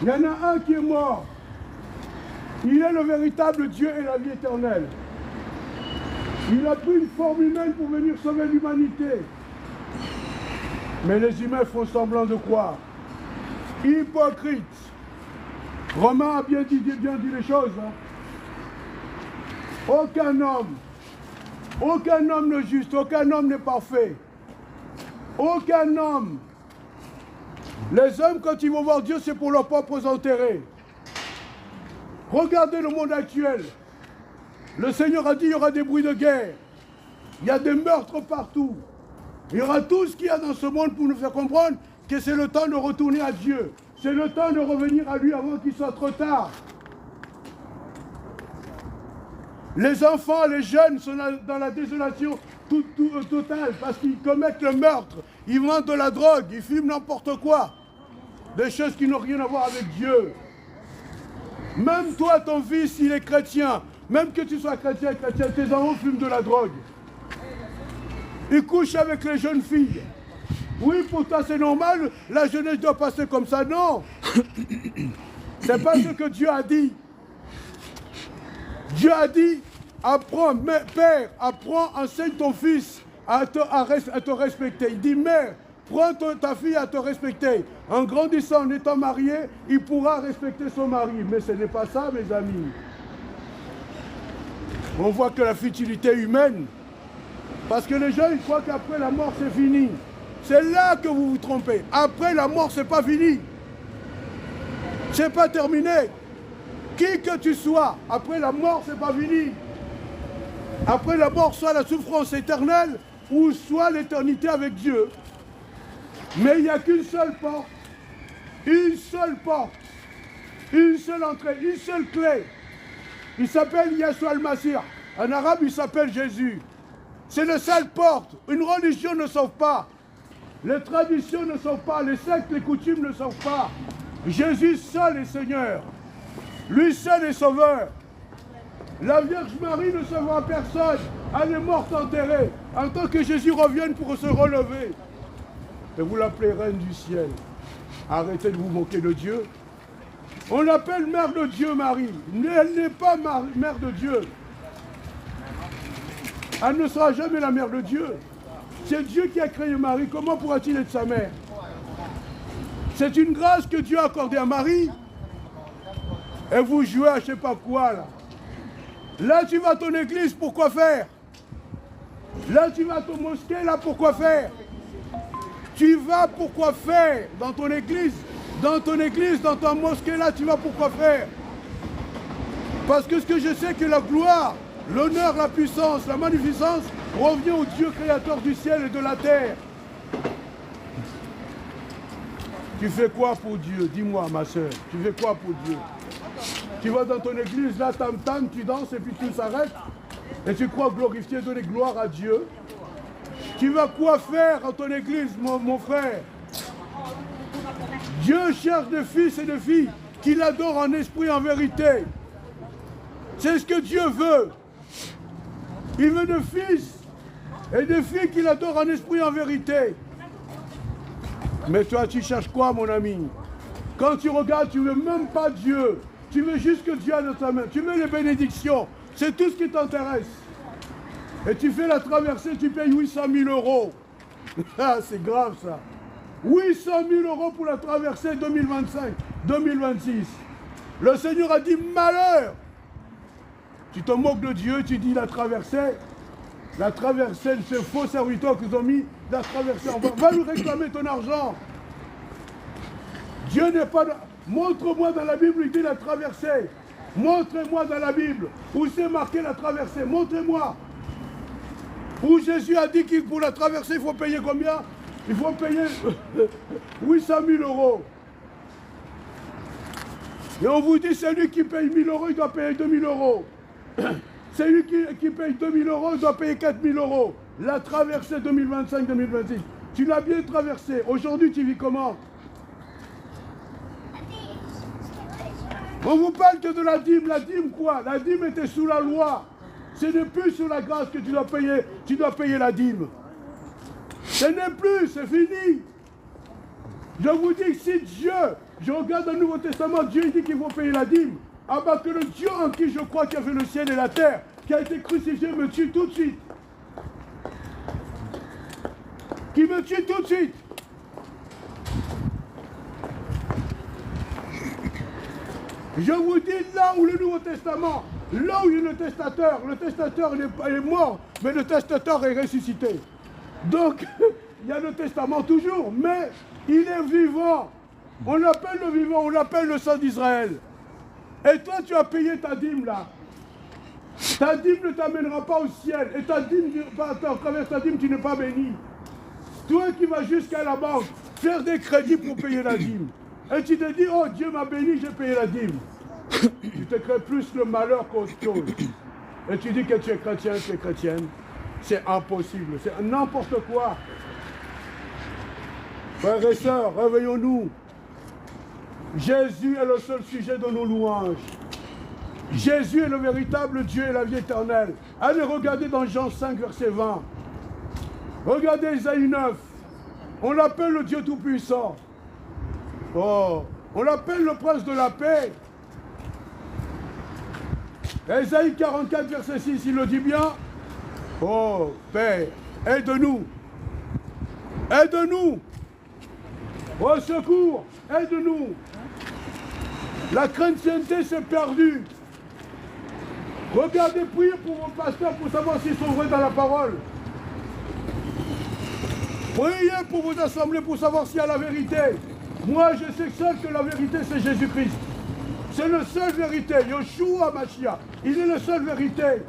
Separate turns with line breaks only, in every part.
Il y en a un qui est mort. Il est le véritable Dieu et la vie éternelle. Il a pris une forme humaine pour venir sauver l'humanité. Mais les humains font semblant de croire. Hypocrite. Romain a bien dit les choses. Hein. Aucun homme n'est juste, aucun homme n'est parfait. Aucun homme. Les hommes, quand ils vont voir Dieu, c'est pour leurs propres intérêts. Regardez le monde actuel. Le Seigneur a dit qu'il y aura des bruits de guerre. Il y a des meurtres partout. Il y aura tout ce qu'il y a dans ce monde pour nous faire comprendre que c'est le temps de retourner à Dieu. C'est le temps de revenir à lui avant qu'il soit trop tard. Les enfants, les jeunes sont dans la désolation totale parce qu'ils commettent le meurtre. Ils vendent de la drogue, ils fument n'importe quoi. Des choses qui n'ont rien à voir avec Dieu. Même toi, ton fils, il est chrétien. Même que tu sois chrétien, tes enfants fument de la drogue. Ils couchent avec les jeunes filles. Oui, pour toi c'est normal, la jeunesse doit passer comme ça. Non. C'est pas ce que Dieu a dit. Dieu a dit, apprends, père, apprends, enseigne ton fils à te respecter. Il dit, mère, prends ta fille à te respecter. En grandissant, en étant marié, il pourra respecter son mari. Mais ce n'est pas ça, mes amis. On voit que la futilité humaine, parce que les gens, ils croient qu'après la mort, c'est fini. C'est là que vous vous trompez. Après la mort, c'est pas fini. C'est pas terminé. Qui que tu sois, après la mort, c'est pas fini. Après la mort, soit la souffrance éternelle, ou soit l'éternité avec Dieu. Mais il n'y a qu'une seule porte. Une seule porte. Une seule entrée. Une seule clé. Il s'appelle Yeshua al-Masih. En arabe, il s'appelle Jésus. C'est la seule porte. Une religion ne sauve pas. Les traditions ne sauvent pas. Les sectes, les coutumes ne sauvent pas. Jésus seul est Seigneur. Lui seul est Sauveur. La Vierge Marie ne sauvera personne. Elle est morte enterrée. En tant que Jésus revienne pour se relever. Et vous l'appelez Reine du ciel. Arrêtez de vous moquer de Dieu. On l'appelle Mère de Dieu Marie. Elle n'est pas Mère de Dieu. Elle ne sera jamais la Mère de Dieu. C'est Dieu qui a créé Marie. Comment pourra-t-il être sa mère? C'est une grâce que Dieu a accordée à Marie. Et vous jouez à je ne sais pas quoi là. Là tu vas à ton église, pour quoi faire? Là tu vas à ton mosquée, là pour quoi faire? Tu vas pour quoi faire dans ton église? Dans ton église, dans ta mosquée, là tu vas pour quoi faire? Parce que ce que je sais que la gloire, l'honneur, la puissance, la magnificence revient au Dieu créateur du ciel et de la terre. Tu fais quoi pour Dieu? Dis-moi ma soeur, tu fais quoi pour Dieu? Tu vas dans ton église, là, tam-tam, tu danses et puis tu s'arrêtes. Et tu crois glorifier, donner gloire à Dieu. Tu vas quoi faire dans ton église, mon frère? Dieu cherche des fils et des filles qui l'adorent en esprit et en vérité. C'est ce que Dieu veut. Il veut des fils et des filles qui l'adorent en esprit et en vérité. Mais toi, tu cherches quoi, mon ami? Quand tu regardes, tu ne veux même pas Dieu. Tu veux juste que Dieu a dans ta main. Tu veux les bénédictions. C'est tout ce qui t'intéresse. Et tu fais la traversée, tu payes 800 000 euros. Ah, c'est grave ça. 800 000 euros pour la traversée 2025-2026. Le Seigneur a dit malheur. Tu te moques de Dieu, tu dis la traversée, ce faux serviteur qu'ils ont mis, la traversée, va lui réclamer ton argent. Dieu n'est pas... Montre-moi dans la Bible, il dit la traversée. Montrez-moi dans la Bible où c'est marqué la traversée. Montrez-moi. Où Jésus a dit que pour la traversée, il faut payer combien? Il faut payer 800 000 euros. Et on vous dit, celui qui paye 1 000 euros, il doit payer 2 000 euros. Celui qui paye 2 000 euros, il doit payer 4 000 euros. La traversée 2025-2026. Tu l'as bien traversée. Aujourd'hui, tu vis comment? On vous parle que de la dîme. La dîme quoi? La dîme était sous la loi. Ce n'est plus sous la grâce que tu dois payer la dîme. Ce n'est plus, c'est fini. Je vous dis, si Dieu, je regarde dans le Nouveau Testament, Dieu dit qu'il faut payer la dîme. Ah bah que le Dieu en qui je crois qui a fait le ciel et la terre, qui a été crucifié, me tue tout de suite. Qui me tue tout de suite. Je vous dis, là où le Nouveau Testament, là où il y a le testateur est mort, mais le testateur est ressuscité. Donc, il y a le testament toujours, mais il est vivant. On l'appelle le vivant, on l'appelle le sang d'Israël. Et toi, tu as payé ta dîme là. Ta dîme ne t'amènera pas au ciel. Et ta dîme, à travers ta dîme, tu n'es pas béni. Toi qui vas jusqu'à la banque, faire des crédits pour payer la dîme. Et tu te dis, oh Dieu m'a béni, j'ai payé la dîme. Tu te crées plus le malheur qu'autre chose. Et tu dis que tu es chrétien, tu es chrétienne. C'est impossible, c'est n'importe quoi. Frères et sœurs, réveillons-nous. Jésus est le seul sujet de nos louanges. Jésus est le véritable Dieu et la vie éternelle. Allez regarder dans Jean 5, verset 20. Regardez Isaïe 9. On l'appelle le Dieu Tout-Puissant. Oh, on l'appelle le Prince de la paix. Isaïe 44, verset 6, il le dit bien. Oh, Père, aide-nous. Aide-nous. Au secours, aide-nous. La chrétienté s'est perdue. Regardez, priez pour vos pasteurs pour savoir s'ils sont vrais dans la parole. Priez pour vos assemblées pour savoir s'il y a la vérité. Moi, je sais seul que la vérité, c'est Jésus-Christ. C'est le seul vérité. Yoshua Mashiach. Il est la seule vérité.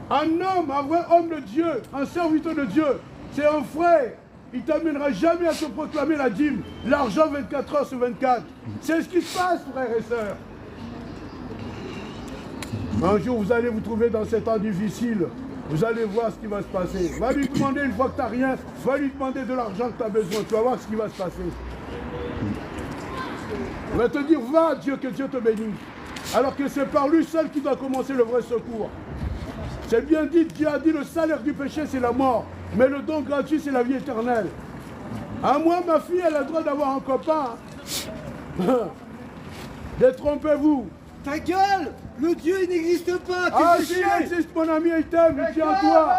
Un homme, un vrai homme de Dieu, un serviteur de Dieu, c'est un frère. Il ne t'amènera jamais à te proclamer la dîme, l'argent 24 heures sur 24. C'est ce qui se passe, frères et sœurs. Un jour, vous allez vous trouver dans ces temps difficiles. Vous allez voir ce qui va se passer. Va lui demander, une fois que tu n'as rien, va lui demander de l'argent que tu as besoin. Tu vas voir ce qui va se passer. Il va te dire, va Dieu, que Dieu te bénisse. Alors que c'est par lui seul qui doit commencer le vrai secours. C'est bien dit, Dieu a dit, le salaire du péché, c'est la mort. Mais le don gratuit, c'est la vie éternelle. À moi, ma fille, elle a le droit d'avoir un copain. Détrompez-vous.
Ta gueule! Le Dieu, il n'existe pas!
Ah, si, il existe, mon ami, il t'aime, il tient à toi.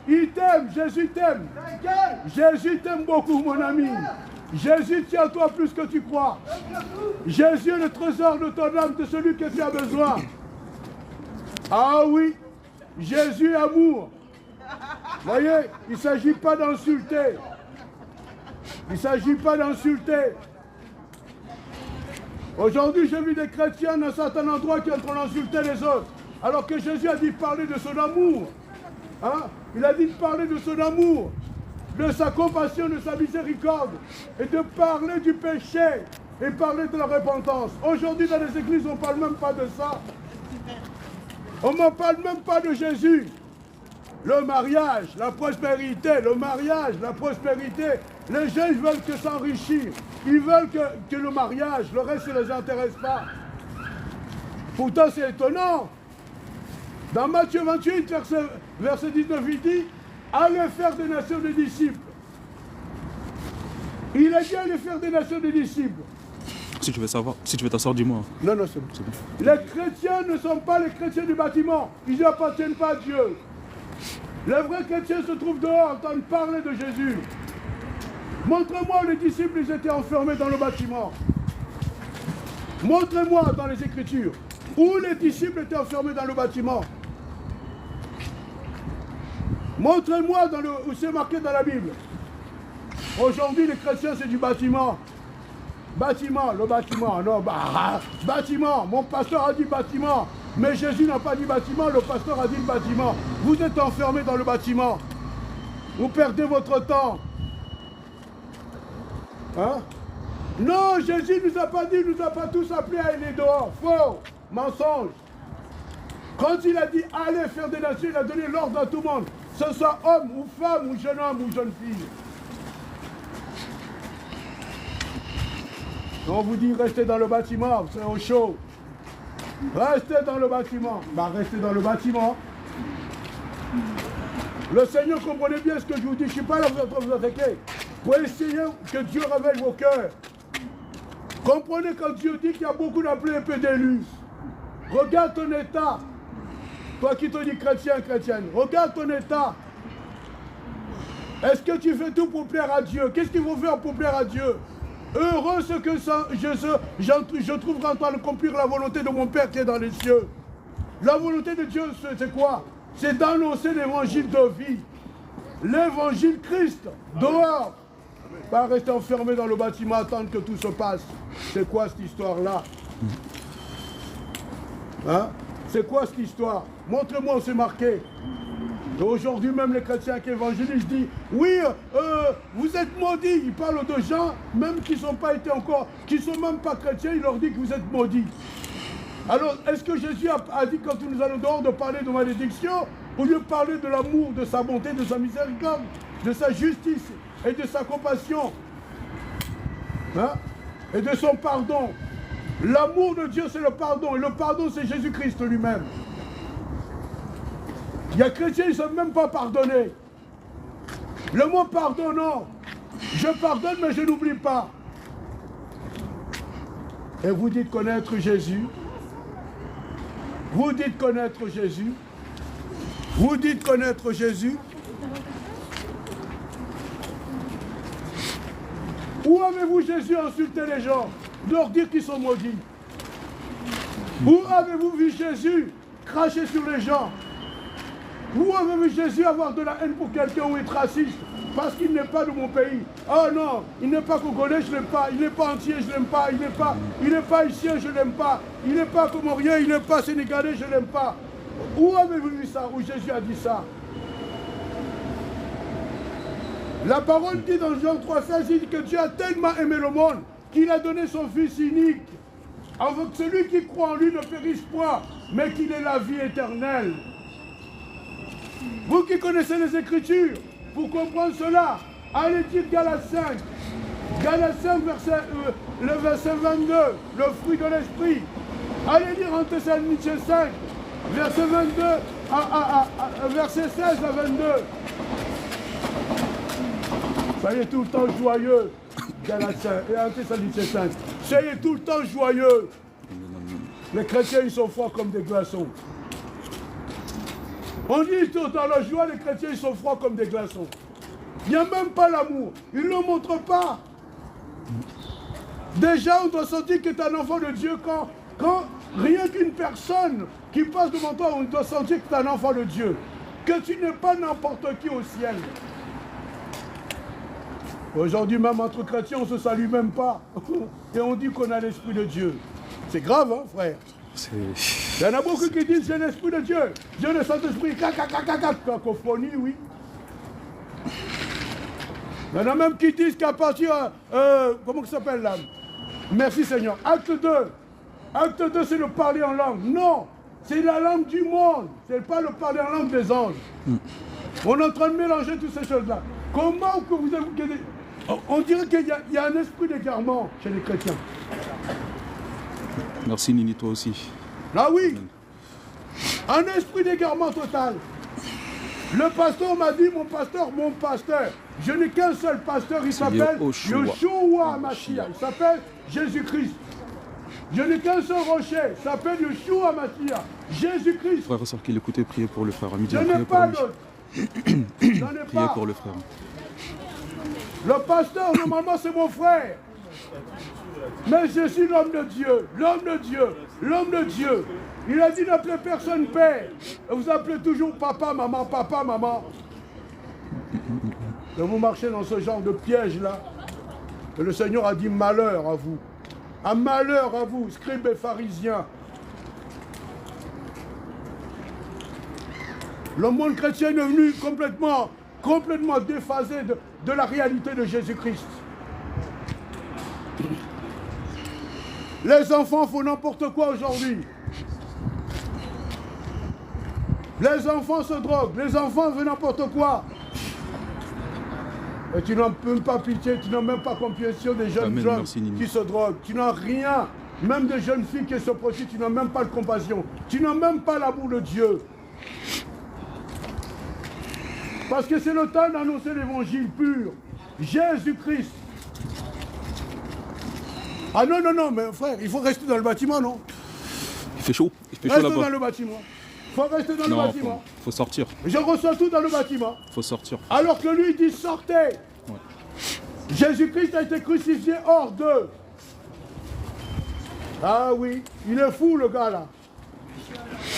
Il t'aime, Jésus t'aime. Jésus t'aime beaucoup, mon ami. Jésus tient à toi plus que tu crois. Jésus est le trésor de ton âme, de celui que tu as besoin. Ah oui, Jésus est amour. Voyez, il ne s'agit pas d'insulter. Il ne s'agit pas d'insulter. Aujourd'hui, j'ai vu des chrétiens dans certains endroits qui sont en train d'insulter les autres. Alors que Jésus a dit de parler de son amour. Hein? Il a dit de parler de son amour, de sa compassion, de sa miséricorde. Et de parler du péché et parler de la repentance. Aujourd'hui, dans les églises, on ne parle même pas de ça. On ne parle même pas de Jésus. Le mariage, la prospérité, le mariage, la prospérité. Les gens, ils veulent que s'enrichir. Ils veulent que le mariage, le reste, ça ne les intéresse pas. Pourtant, c'est étonnant. Dans Matthieu 28, verset 19, il dit, allez faire des nations des disciples. Il a dit allez faire des nations des disciples.
Si tu veux savoir, si tu veux t'asseoir, dis-moi.
Non, c'est bon. Les chrétiens ne sont pas les chrétiens du bâtiment. Ils n'appartiennent pas à Dieu. Les vrais chrétiens se trouvent dehors en train de parler de Jésus. Montrez-moi où les disciples ils étaient enfermés dans le bâtiment. Montrez-moi dans les Écritures où les disciples étaient enfermés dans le bâtiment. Montrez-moi où c'est marqué dans la Bible. Aujourd'hui, les chrétiens, c'est du bâtiment. Bâtiment, le bâtiment. Non, bâtiment. Mon pasteur a dit bâtiment. Mais Jésus n'a pas dit bâtiment, le pasteur a dit le bâtiment. Vous êtes enfermés dans le bâtiment. Vous perdez votre temps. Hein? Non, Jésus ne nous a pas dit, il nous a pas tous appelés à aller dehors. Faux, mensonge. Quand il a dit allez faire des nations, il a donné l'ordre à tout le monde. Que ce soit homme ou femme ou jeune homme ou jeune fille. On vous dit restez dans le bâtiment, vous serez au chaud. Restez dans le bâtiment. Bah restez dans le bâtiment. Le Seigneur, comprenez bien ce que je vous dis. Je ne suis pas là pour vous attaquer. pour essayer que Dieu révèle vos cœurs. Comprenez quand Dieu dit qu'il y a beaucoup d'appelés et peu d'élus. Regarde ton état. Toi qui te dis chrétien, chrétienne, regarde ton état. Est-ce que tu fais tout pour plaire à Dieu? Qu'est-ce qu'il faut faire pour plaire à Dieu? Heureux ce que je trouverai en toi d'accomplir la volonté de mon Père qui est dans les cieux. La volonté de Dieu, c'est quoi? C'est d'annoncer l'évangile de vie. L'évangile Christ, dehors. Pas rester enfermé dans le bâtiment, attendre que tout se passe. C'est quoi cette histoire-là? Hein? C'est quoi cette histoire? Montrez-moi où c'est marqué. Aujourd'hui même les chrétiens qui évangélisent disent oui, vous êtes maudits. Ils parlent de gens même qui n'ont pas été encore, qui ne sont même pas chrétiens, il leur dit que vous êtes maudits. Alors est-ce que Jésus a dit quand nous allons dehors de parler de malédiction, au lieu de parler de l'amour, de sa bonté, de sa miséricorde, de sa justice et de sa compassion, hein? Et de son pardon? L'amour de Dieu c'est le pardon, et le pardon c'est Jésus-Christ lui-même. Il y a chrétiens, ils ne savent même pas pardonner. Le mot pardonnant, je pardonne mais je n'oublie pas. Et vous dites connaître Jésus. Vous dites connaître Jésus. Vous dites connaître Jésus. Où avez-vous Jésus insulté les gens, leur dire qu'ils sont maudits? Où avez-vous vu Jésus cracher sur les gens? Où avez-vous vu Jésus avoir de la haine pour quelqu'un ou être raciste parce qu'il n'est pas de mon pays? Oh non, il n'est pas congolais, je ne l'aime pas. Il n'est pas entier, je ne l'aime pas. Il n'est pas haïtien, je ne l'aime pas. Il n'est pas comorien, il n'est pas sénégalais, je ne l'aime pas. Où avez-vous vu ça? Où Jésus a dit ça? La parole dit dans Jean 3,16, il dit que Dieu a tellement aimé le monde qu'il a donné son Fils unique, afin que celui qui croit en lui ne périsse point, mais qu'il ait la vie éternelle. Vous qui connaissez les Écritures, pour comprendre cela, allez dire Galates 5. Galates 5, le verset 22, le fruit de l'Esprit. Allez lire en Thessaloniciens 5, verset 22, verset 16 à 22. Soyez tout le temps joyeux, Galates 5, et en Thessaloniciens 5. Soyez tout le temps joyeux. Les chrétiens, ils sont froids comme des glaçons. On dit dans la joie, les chrétiens, ils sont froids comme des glaçons. Il n'y a même pas l'amour. Ils ne le montrent pas. Déjà, on doit sentir que tu es un enfant de Dieu quand rien qu'une personne qui passe devant toi, on doit sentir que tu es un enfant de Dieu. Que tu n'es pas n'importe qui au ciel. Aujourd'hui, même entre chrétiens, on ne se salue même pas. Et on dit qu'on a l'Esprit de Dieu. C'est grave, hein, frère? Il y en a beaucoup qui disent j'ai l'Esprit de Dieu, j'ai le Saint-Esprit, cacophonie, oui. Il y en a même qui disent qu'à partir, comment ça s'appelle là? Merci Seigneur, acte 2. Acte 2 c'est le parler en langue. Non, c'est la langue du monde, c'est pas le parler en langue des anges. On est en train de mélanger toutes ces choses-là. Comment que vous avez... On dirait qu'il y a un esprit d'égarement chez les chrétiens.
Merci Nini, toi aussi.
Ah oui, un esprit d'égarement total. Le pasteur m'a dit, mon pasteur, je n'ai qu'un seul pasteur, il s'appelle Yeshua Mashiach, il s'appelle Jésus-Christ. Je n'ai qu'un seul rocher, il s'appelle Yeshua Mashiach, Jésus-Christ.
Frère ressort qu'il écoutait, prier pour le frère.
Je n'ai pas d'autre.
Priez pour le frère.
Le pasteur, normalement, c'est mon frère. Mais je suis l'homme de Dieu, l'homme de Dieu, l'homme de Dieu. Il a dit n'appelez personne père. Et vous appelez toujours papa, maman, papa, maman. Et vous marchez dans ce genre de piège-là. Et le Seigneur a dit malheur à vous. Un malheur à vous, scribes et pharisiens. Le monde chrétien est devenu complètement déphasé de la réalité de Jésus-Christ. Les enfants font n'importe quoi aujourd'hui. Les enfants se droguent, les enfants font n'importe quoi. Et tu n'as même pas pitié, tu n'as même pas compassion des jeunes gens qui se droguent. Tu n'as rien, même des jeunes filles qui se prostituent, tu n'as même pas de compassion. Tu n'as même pas l'amour de Dieu. Parce que c'est le temps d'annoncer l'évangile pur. Jésus-Christ. Ah non, non, non, mais frère, il faut rester dans le bâtiment, non?
Il fait chaud
Reste
là-bas.
dans le bâtiment. Faut rester dans le
Non,
bâtiment.
faut sortir.
Je reçois tout dans le bâtiment.
Faut sortir.
Alors que lui dit sortez.
Ouais.
Jésus-Christ a été crucifié hors d'eux. Ah oui, il est fou le gars là.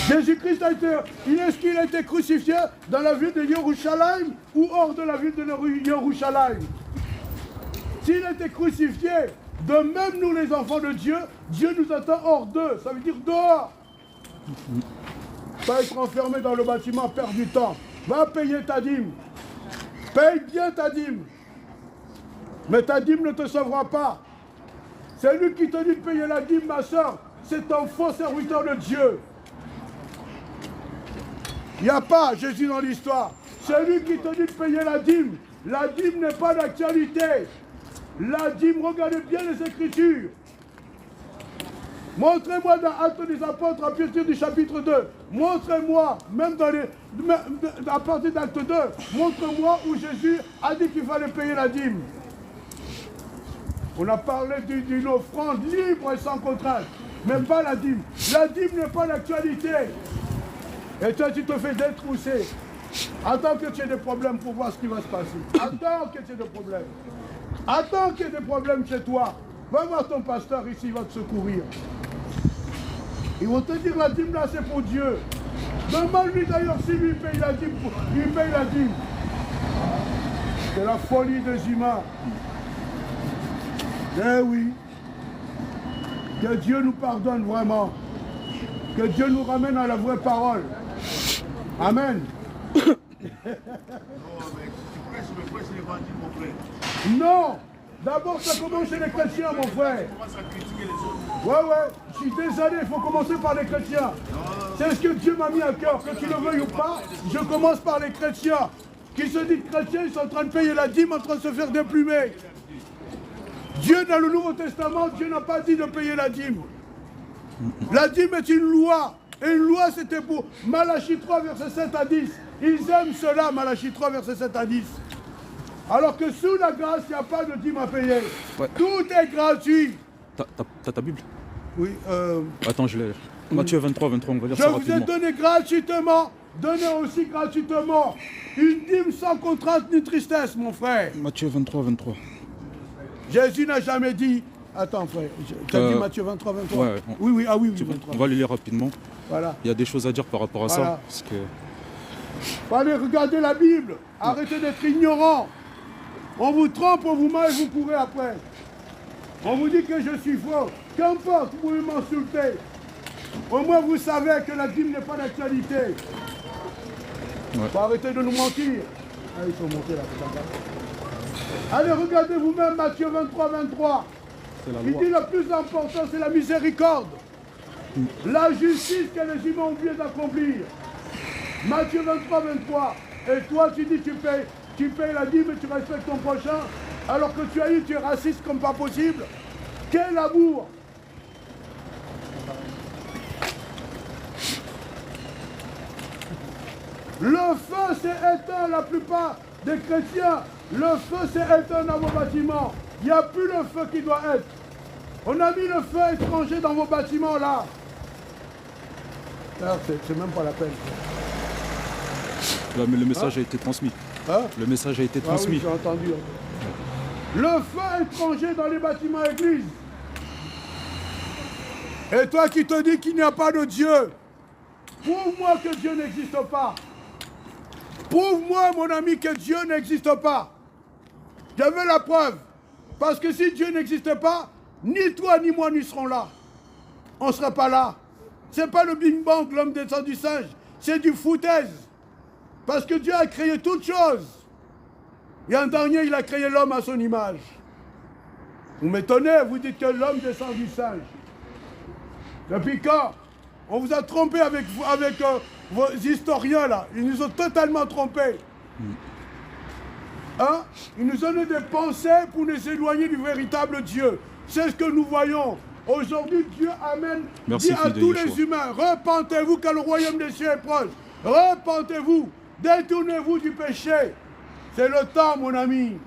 Jésus-Christ a été, est-ce qu'il a été crucifié dans la ville de Jérusalem ou hors de la ville de Jérusalem? S'il a été crucifié, de même nous les enfants de Dieu, Dieu nous attend hors d'eux, ça veut dire dehors. Pas être enfermé dans le bâtiment, perdre du temps. Va payer ta dîme. Paye bien ta dîme. Mais ta dîme ne te sauvera pas. C'est lui qui te dit de payer la dîme, ma soeur. C'est un faux serviteur de Dieu. Il n'y a pas Jésus dans l'histoire. C'est lui qui te dit de payer la dîme. La dîme n'est pas d'actualité. La dîme, regardez bien les Écritures. Montrez-moi dans Actes des Apôtres, à partir du chapitre 2. Montrez-moi, même à partir d'Acte 2, montre-moi où Jésus a dit qu'il fallait payer la dîme. On a parlé d'une offrande libre et sans contrainte, mais pas la dîme. La dîme n'est pas l'actualité. Et toi, tu te fais détrousser. Attends que tu aies des problèmes pour voir ce qui va se passer. Attends que tu aies des problèmes. Attends qu'il y ait des problèmes chez toi. Va voir ton pasteur ici, il va te secourir. Ils vont te dire la dîme là, c'est pour Dieu. Demande-lui d'ailleurs si lui paye la dîme. Il paye la dîme. C'est la folie des humains. Eh oui. Que Dieu nous pardonne vraiment. Que Dieu nous ramène à la vraie parole. Amen. Non. D'abord, ça commence chez les chrétiens, mon frère. Ouais, je suis désolé, il faut commencer par les chrétiens. C'est ce que Dieu m'a mis à cœur, que tu le veuilles ou pas, je commence par les chrétiens. Qui se disent chrétiens, ils sont en train de payer la dîme, en train de se faire déplumer. Dieu, dans le Nouveau Testament, Dieu n'a pas dit de payer la dîme. La dîme est une loi. Et une loi, c'était pour Malachie 3, versets 7 à 10. Ils aiment cela, Malachie 3, versets 7 à 10. Alors que sous la grâce, il n'y a pas de dîme à payer. Ouais. Tout est gratuit.
T'as ta Bible?
Oui.
Attends, je l'ai. Matthieu 23, 23, on va lire ça rapidement.
Je vous ai donné gratuitement. Donnez aussi gratuitement une dîme sans contrainte ni tristesse, mon frère.
Matthieu 23, 23.
Jésus n'a jamais dit... Attends, frère, tu as dit Matthieu 23, 23
ouais,
oui, ah oui, 23.
On va le lire rapidement.
Voilà.
Il y a des choses à dire par rapport à ça. Parce que...
Allez, regardez la Bible. Arrêtez d'être ignorant. On vous trompe, on vous met et vous courez après. On vous dit que je suis faux. Qu'importe, vous pouvez m'insulter. Au moins, vous savez que la dîme n'est pas d'actualité. Faut arrêter de nous mentir. Ah, ils sont montés là. Allez, regardez vous-même Matthieu 23, 23. Il dit le plus important, c'est la miséricorde. La justice que les humains ont oublié d'accomplir. Matthieu 23, 23. Et toi, tu dis, tu payes la dîme et tu respectes ton prochain, alors que tu es raciste comme pas possible. Quel amour! Le feu s'est éteint, la plupart des chrétiens. Le feu s'est éteint dans vos bâtiments. Il n'y a plus le feu qui doit être. On a mis le feu étranger dans vos bâtiments là. C'est même pas la peine.
Là, mais le message a été transmis. Le message a été transmis.
Oui, j'ai entendu. Le feu étranger dans les bâtiments églises. Et toi qui te dis qu'il n'y a pas de Dieu, prouve-moi que Dieu n'existe pas. Prouve-moi, mon ami, que Dieu n'existe pas. Je veux la preuve. Parce que si Dieu n'existait pas, ni toi ni moi n'y serons là. On ne serait pas là. Ce n'est pas le Big Bang, l'homme descend du singe. C'est du foutaise. Parce que Dieu a créé toutes choses. Et un dernier, il a créé l'homme à son image. Vous m'étonnez, vous dites que l'homme descend du singe. Depuis quand? On vous a trompé avec vos historiens là. Ils nous ont totalement trompés. Hein? Ils nous ont donné des pensées pour nous éloigner du véritable Dieu. C'est ce que nous voyons. Aujourd'hui, Dieu amène, dit à tous les humains, repentez-vous car le royaume des cieux est proche. Repentez-vous, détournez-vous du péché. C'est le temps, mon ami.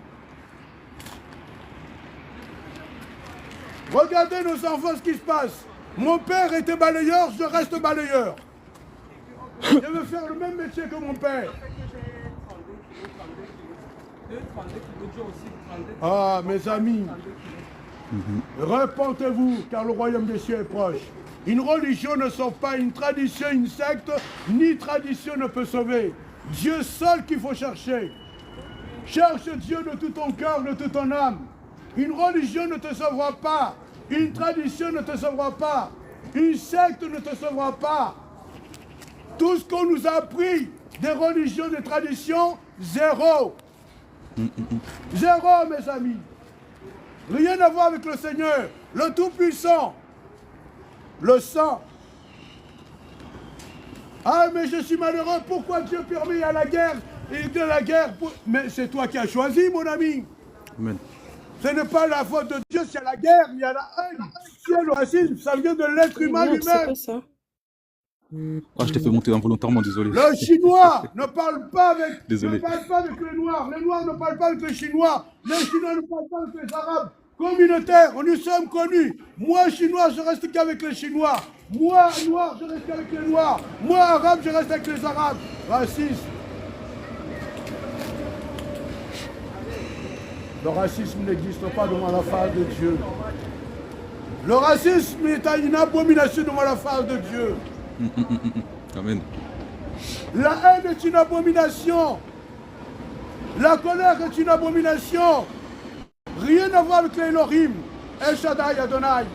Regardez nos enfants, ce qui se passe. Mon père était balayeur, je reste balayeur. Je veux faire le même métier que mon père. Ah, mes amis, repentez-vous, car le royaume des cieux est proche. Une religion ne sauve pas, une tradition, une secte, ni tradition ne peut sauver. Dieu seul qu'il faut chercher. Cherche Dieu de tout ton cœur, de toute ton âme. Une religion ne te sauvera pas. Une tradition ne te sauvera pas. Une secte ne te sauvera pas. Tout ce qu'on nous a appris, des religions, des traditions, zéro. Zéro, mes amis. Rien à voir avec le Seigneur, le Tout-Puissant, le Sang. Ah, mais je suis malheureux, pourquoi Dieu permet à la guerre et de la guerre Mais c'est toi qui as choisi, mon ami.
Amen.
Ce n'est pas la faute de Dieu, s'il y a la guerre, il y a la haine. S'il y a le racisme, ça vient de l'être humain lui-même.
C'est pas ça.
Ah, je t'ai fait monter involontairement, désolé.
Le Chinois ne parle pas avec,
Désolé.
ne parle pas avec les Noirs. Les Noirs ne parlent pas avec les Chinois. Les Chinois ne parlent pas avec les Arabes. Communautaires, nous sommes connus. Moi, Chinois, je reste qu'avec les Chinois. Moi, Noir, je reste qu'avec les Noirs. Moi, Arabe, je reste avec les Arabes. Racisme. Le racisme n'existe pas devant la face de Dieu. Le racisme est une abomination devant la face de Dieu.
Amen.
La haine est une abomination. La colère est une abomination. Rien à voir avec les Elohim. El Shaddai Adonai.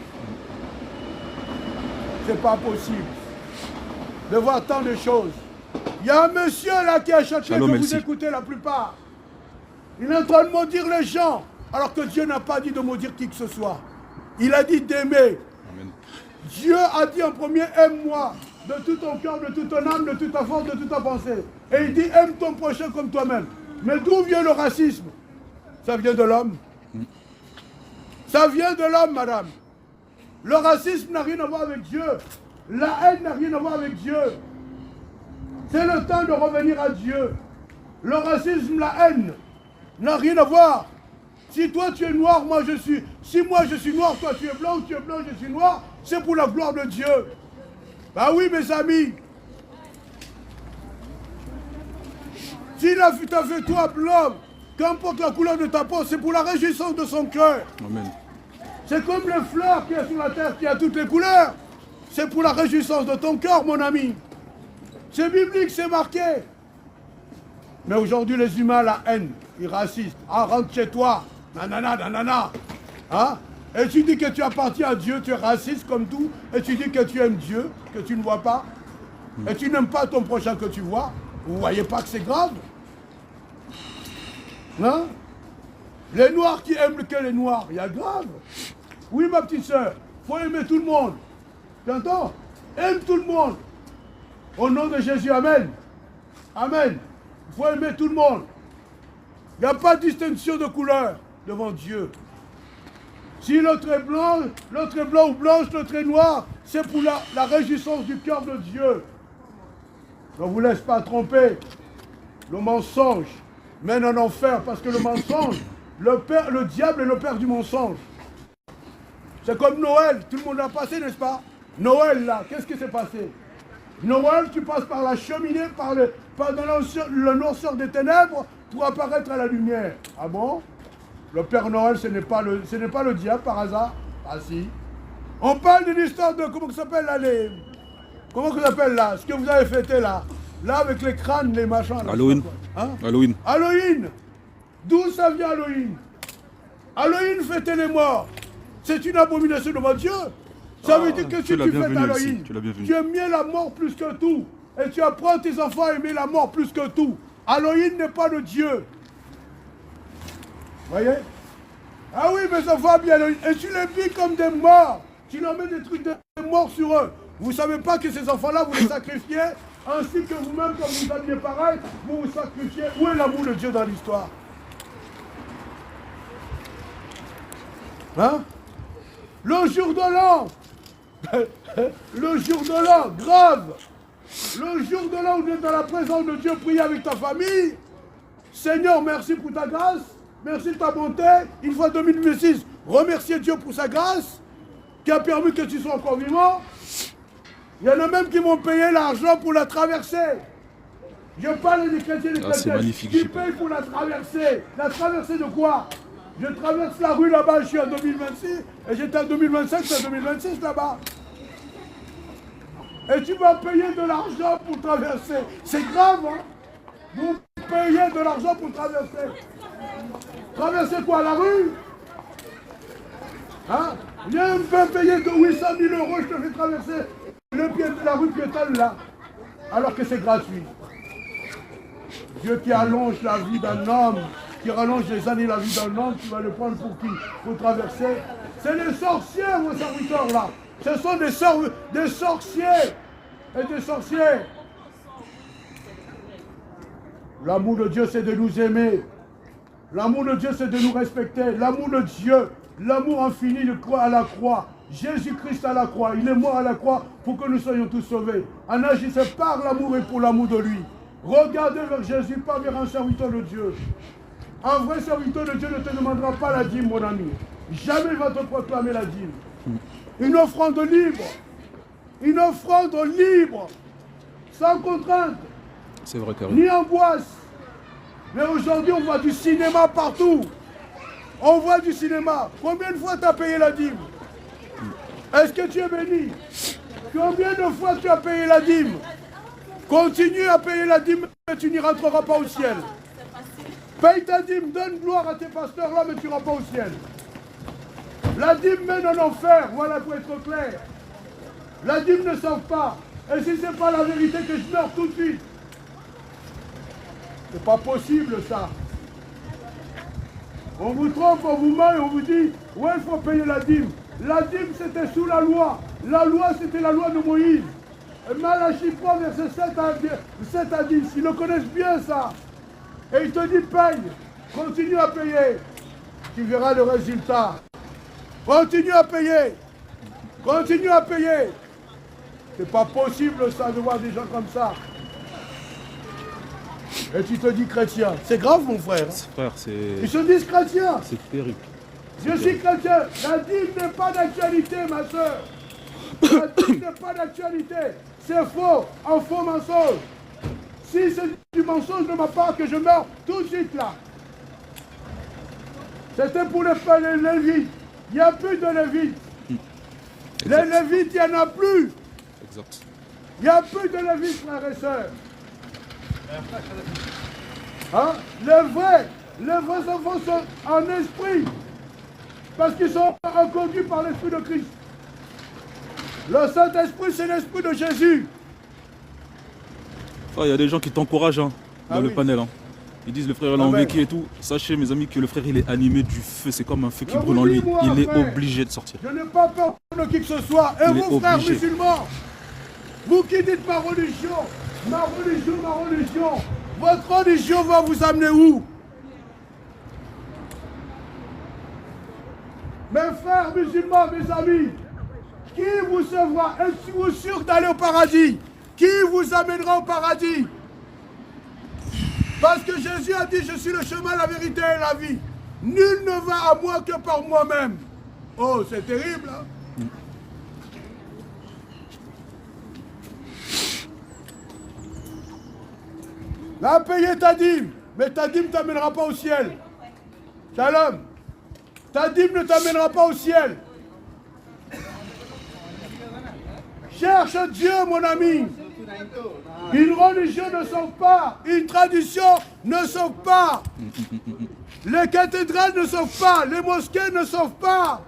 C'est pas possible de voir tant de choses. Il y a un monsieur là qui a chanté que vous écoutez la plupart. Il est en train de maudire les gens, alors que Dieu n'a pas dit de maudire qui que ce soit. Il a dit d'aimer. Dieu a dit en premier, aime-moi de tout ton cœur, de toute ton âme, de toute ta force, de toute ta pensée. Et il dit, aime ton prochain comme toi-même. Mais d'où vient le racisme? Ça vient de l'homme. Ça vient de l'homme, madame. Le racisme n'a rien à voir avec Dieu. La haine n'a rien à voir avec Dieu. C'est le temps de revenir à Dieu. Le racisme, la haine, n'a rien à voir. Si toi tu es noir, moi je suis... Si moi je suis noir, toi tu es blanc, je suis noir, c'est pour la gloire de Dieu. Bah oui, mes amis. S'il a fait toi blanc, qu'importe la couleur de ta peau, c'est pour la réjouissance de son cœur.
Amen.
C'est comme les fleurs qu'il y a sur la terre, qui a toutes les couleurs. C'est pour la réjouissance de ton cœur, mon ami. C'est biblique, c'est marqué. Mais aujourd'hui, les humains, la haine, ils racistes. Ah, rentre chez toi. Nanana, nanana. Hein? Et tu dis que tu appartiens à Dieu, tu es raciste comme tout. Et tu dis que tu aimes Dieu, que tu ne vois pas. Et tu n'aimes pas ton prochain que tu vois. Vous ne voyez pas que c'est grave? Hein? Les Noirs qui aiment que les Noirs, il y a grave. Oui, ma petite soeur, il faut aimer tout le monde. Tu entends? Aime tout le monde. Au nom de Jésus, amen. Amen. Il faut aimer tout le monde. Il n'y a pas de distinction de couleur devant Dieu. Si l'autre est blanc ou blanche, l'autre est noir, c'est pour la réjouissance du cœur de Dieu. Ne vous laisse pas tromper. Le mensonge mène en enfer parce que le mensonge, le diable est le père du mensonge. C'est comme Noël, tout le monde l'a passé, n'est-ce pas? Noël là, qu'est-ce qui s'est passé? Noël, tu passes par la cheminée, par le noirceur des ténèbres pour apparaître à la lumière. Ah bon? Le Père Noël, ce n'est pas le diable par hasard? Ah si. On parle de l'histoire de, comment ça s'appelle là, comment ça s'appelle là? Ce que vous avez fêté là? Là avec les crânes, les machins. Là,
Halloween.
Hein?
Halloween.
Halloween. D'où ça vient Halloween? Halloween, fêter les morts. C'est une abomination devant Dieu. Ça veut dire que si tu fêtes Halloween, tu aimes mieux la mort plus que tout. Et tu apprends tes enfants à aimer la mort plus que tout. Halloween n'est pas de Dieu. Voyez? Ah oui, mes enfants bien Halloween. Et tu les vis comme des morts. Tu leur mets des trucs de morts sur eux. Vous ne savez pas que ces enfants-là, vous les sacrifiez, ainsi que vous-même, quand vous habillez pareil, vous vous sacrifiez. Où est l'amour de Dieu dans l'histoire? Hein? Le jour de l'an, le jour de l'an, grave. Le jour de l'an où tu es dans la présence de Dieu, prier avec ta famille. Seigneur, merci pour ta grâce, merci de ta bonté. Une fois 2026, remercier Dieu pour sa grâce. qui a permis que tu sois encore vivant. Il y en a même qui m'ont payé l'argent pour la traverser. Je parle des chrétiens et des chrétiens qui payent pour la traverser. La traversée de quoi? Je traverse la rue là-bas, je suis en 2026, et j'étais en 2025, c'est en 2026 là-bas. Et tu vas payer de l'argent pour traverser. C'est grave, hein? Vous payez de l'argent pour traverser. Traverser quoi, la rue? Hein? Viens me faire payer de 800 000 euros, je te fais traverser la rue piétonne là, alors que c'est gratuit. Dieu qui allonge la vie d'un homme, qui rallonge les années la vie d'un homme, tu vas le prendre pour qui? Pour traverser. C'est les sorciers, vos serviteurs là. Ce sont des sorciers et des sorciers. L'amour de Dieu, c'est de nous aimer. L'amour de Dieu, c'est de nous respecter. L'amour de Dieu, l'amour infini de croix à la croix. Jésus-Christ à la croix, il est mort à la croix pour que nous soyons tous sauvés. En agissant par l'amour et pour l'amour de lui. Regardez vers Jésus, pas vers un serviteur de Dieu. Un vrai serviteur de Dieu ne te demandera pas la dîme, mon ami. Jamais il va te proclamer la dîme. Une offrande libre. Une offrande libre. Sans contrainte.
C'est vrai, Karim.
Ni angoisse. Mais aujourd'hui, on voit du cinéma partout. On voit du cinéma. Combien de fois tu as payé la dîme? Est-ce que tu es béni? Combien de fois tu as payé la dîme? Continue à payer la dîme, mais tu n'y rentreras pas au ciel. Paye ta dîme, donne gloire à tes pasteurs là, mais tu n'iras pas au ciel. La dîme mène en enfer, voilà pour être clair. La dîme ne sauve pas. Et si ce n'est pas la vérité, que je meurs tout de suite. C'est pas possible ça. On vous trompe, on vous ment et on vous dit, ouais, il faut payer la dîme. La dîme, c'était sous la loi. La loi, c'était la loi de Moïse. Malachie 3, verset 7 à 10. Ils le connaissent bien, ça. Et il te dit, paye. Continue à payer. Tu verras le résultat. Continue à payer. Continue à payer. C'est pas possible, ça, de voir des gens comme ça. Et tu te dis chrétien. C'est grave, mon frère.
Frère, c'est...
Ils se disent chrétiens.
C'est terrible.
Je suis chrétien. La dîme n'est pas d'actualité, ma soeur. La dîme n'est pas d'actualité. C'est faux, un faux mensonge. Si c'est du mensonge de ma part, que je meurs tout de suite là. C'était pour les Lévites. Il n'y a plus de Lévites. Les Lévites, il n'y en a plus.
Exact.
Il n'y a plus de Lévites, frères et sœurs. Hein? Les vrais enfants sont en esprit. Parce qu'ils sont reconduits par l'Esprit de Christ. Le Saint-Esprit, c'est l'Esprit de Jésus.
Il y a des gens qui t'encouragent hein, dans le panel. Hein. Ils disent le frère est en vécu et tout. Sachez mes amis que le frère il est animé du feu. C'est comme un feu qui brûle en lui. Il est obligé de sortir.
Je n'ai pas peur de qui que ce soit. Et vous, frères musulmans, vous qui dites ma religion, votre religion va vous amener où? Mes frères musulmans, mes amis, qui vous sauvera? Êtes-vous sûr d'aller au paradis? Qui vous amènera au paradis? Parce que Jésus a dit, je suis le chemin, la vérité et la vie. Nul ne va à moi que par moi-même. Oh, c'est terrible, hein? Va payer ta dîme, mais ta dîme ne t'amènera pas au ciel. Shalom. Ta dîme ne t'amènera pas au ciel. Cherche Dieu, mon ami. Une religion ne sauve pas. Une tradition ne sauve pas. Les cathédrales ne sauvent pas. Les mosquées ne sauvent pas.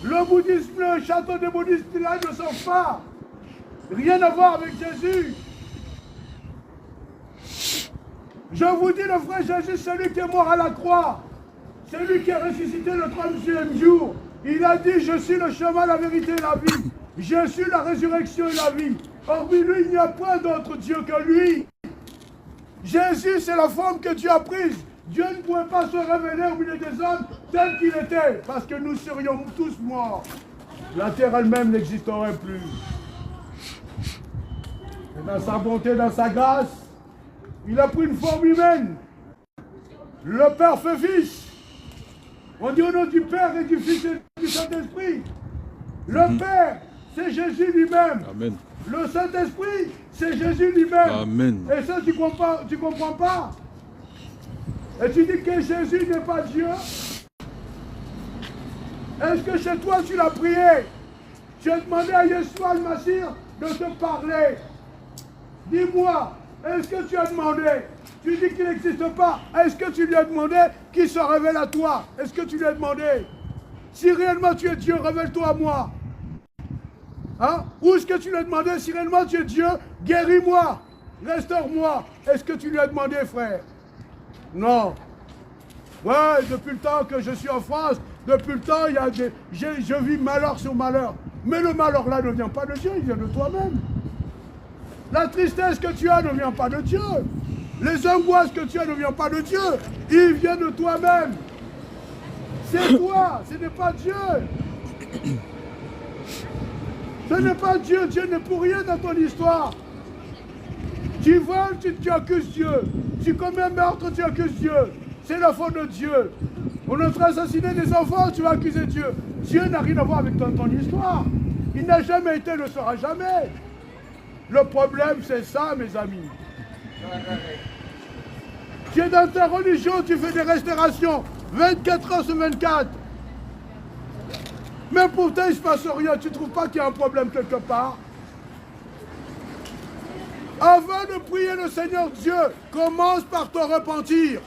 Le bouddhisme, le château des bouddhistes là, ne sauve pas. Rien à voir avec Jésus. Je vous dis, le frère Jésus, celui qui est mort à la croix, celui qui est ressuscité le troisième jour, il a dit, je suis le chemin, la vérité et la vie. Je suis la résurrection et la vie. Hormis lui, il n'y a point d'autre Dieu que lui. Jésus, c'est la forme que Dieu a prise. Dieu ne pouvait pas se révéler au milieu des hommes tel qu'il était, parce que nous serions tous morts. La terre elle-même n'existerait plus. Et dans sa bonté, dans sa grâce, il a pris une forme humaine. Le Père fait Fils. On dit au nom du Père et du Fils et du Saint-Esprit. Le Père, c'est Jésus lui-même.
Amen.
Le Saint-Esprit, c'est Jésus lui-même.
Amen.
Et ça, tu comprends pas. Et tu dis que Jésus n'est pas Dieu. Est-ce que chez toi, tu l'as prié? Tu as demandé à Yeshua al-Masih de te parler. Dis-moi, est-ce que tu as demandé? Tu dis qu'il n'existe pas. Est-ce que tu lui as demandé qu'il se révèle à toi? Est-ce que tu lui as demandé? Si réellement tu es Dieu, révèle-toi à moi. Hein? Ou est-ce que tu lui as demandé, si réellement tu es Dieu, guéris-moi, restaure-moi? Est-ce que tu lui as demandé, frère? Non. Ouais, depuis le temps que je suis en France, depuis le temps, je vis malheur sur malheur. Mais le malheur là ne vient pas de Dieu, il vient de toi-même. La tristesse que tu as ne vient pas de Dieu. Les angoisses que tu as ne viennent pas de Dieu. Il vient de toi-même. C'est toi, ce n'est pas Dieu. Ce n'est pas Dieu. Dieu n'est pour rien dans ton histoire. Tu voles, tu accuses Dieu. Tu commets un meurtre, tu accuses Dieu. C'est la faute de Dieu. On est en train d'assassiner des enfants, tu vas accuser Dieu. Dieu n'a rien à voir avec ton histoire. Il n'a jamais été, ne sera jamais. Le problème, c'est ça, mes amis. Tu es dans ta religion, tu fais des restaurations, 24 heures sur 24. Mais pourtant, il ne se passe rien. Tu ne trouves pas qu'il y a un problème quelque part? Avant de prier le Seigneur Dieu, commence par te repentir.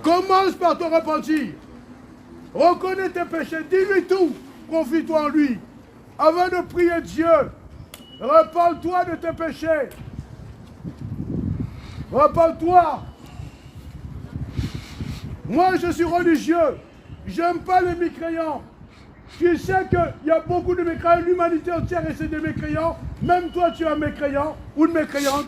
Commence par te repentir. Reconnais tes péchés, dis-lui tout, confie-toi en lui. Avant de prier Dieu, repens-toi de tes péchés. Repens-toi. Moi, je suis religieux. J'aime pas les mécréants. Tu sais qu'il y a beaucoup de mécréants. L'humanité entière essaie des mécréants. Même toi, tu es un mécréant ou une mécréante.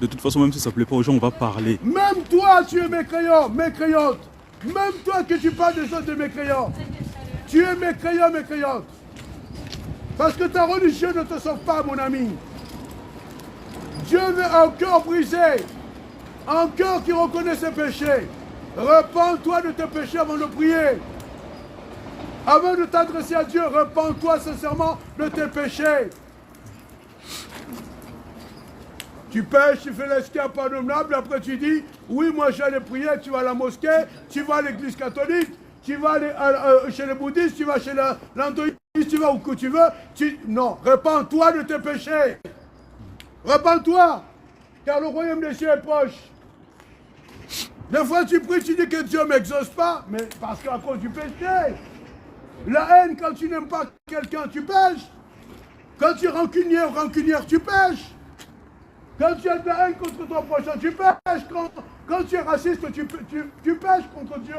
De toute façon, même si ça ne plaît pas aux gens, on va parler.
Même toi, tu es mécréant, mécréante. Même toi que tu parles des autres de mécréants. Tu es mécréant, mécréante. Parce que ta religion ne te sauve pas, mon ami. Dieu veut un cœur brisé, un cœur qui reconnaît ses péchés. Repends-toi de tes péchés avant de prier. Avant de t'adresser à Dieu, repends-toi sincèrement de tes péchés. Tu pêches, tu fais l'escape pardonnable, après tu dis, oui, moi j'allais prier, tu vas à la mosquée, tu vas à l'église catholique, tu vas aller chez les bouddhistes, tu vas chez l'hindouiste, tu vas où que tu veux. Non, repends-toi de tes péchés. Repends-toi, car le royaume des cieux est proche. Des fois tu pries, tu dis que Dieu ne m'exauce pas, mais parce qu'à cause du péché. La haine, quand tu n'aimes pas quelqu'un, tu pêches. Quand tu es rancunier ou rancunière, tu pêches. Quand tu as de la haine contre ton prochain, tu pêches. Quand tu es raciste, tu pêches contre Dieu.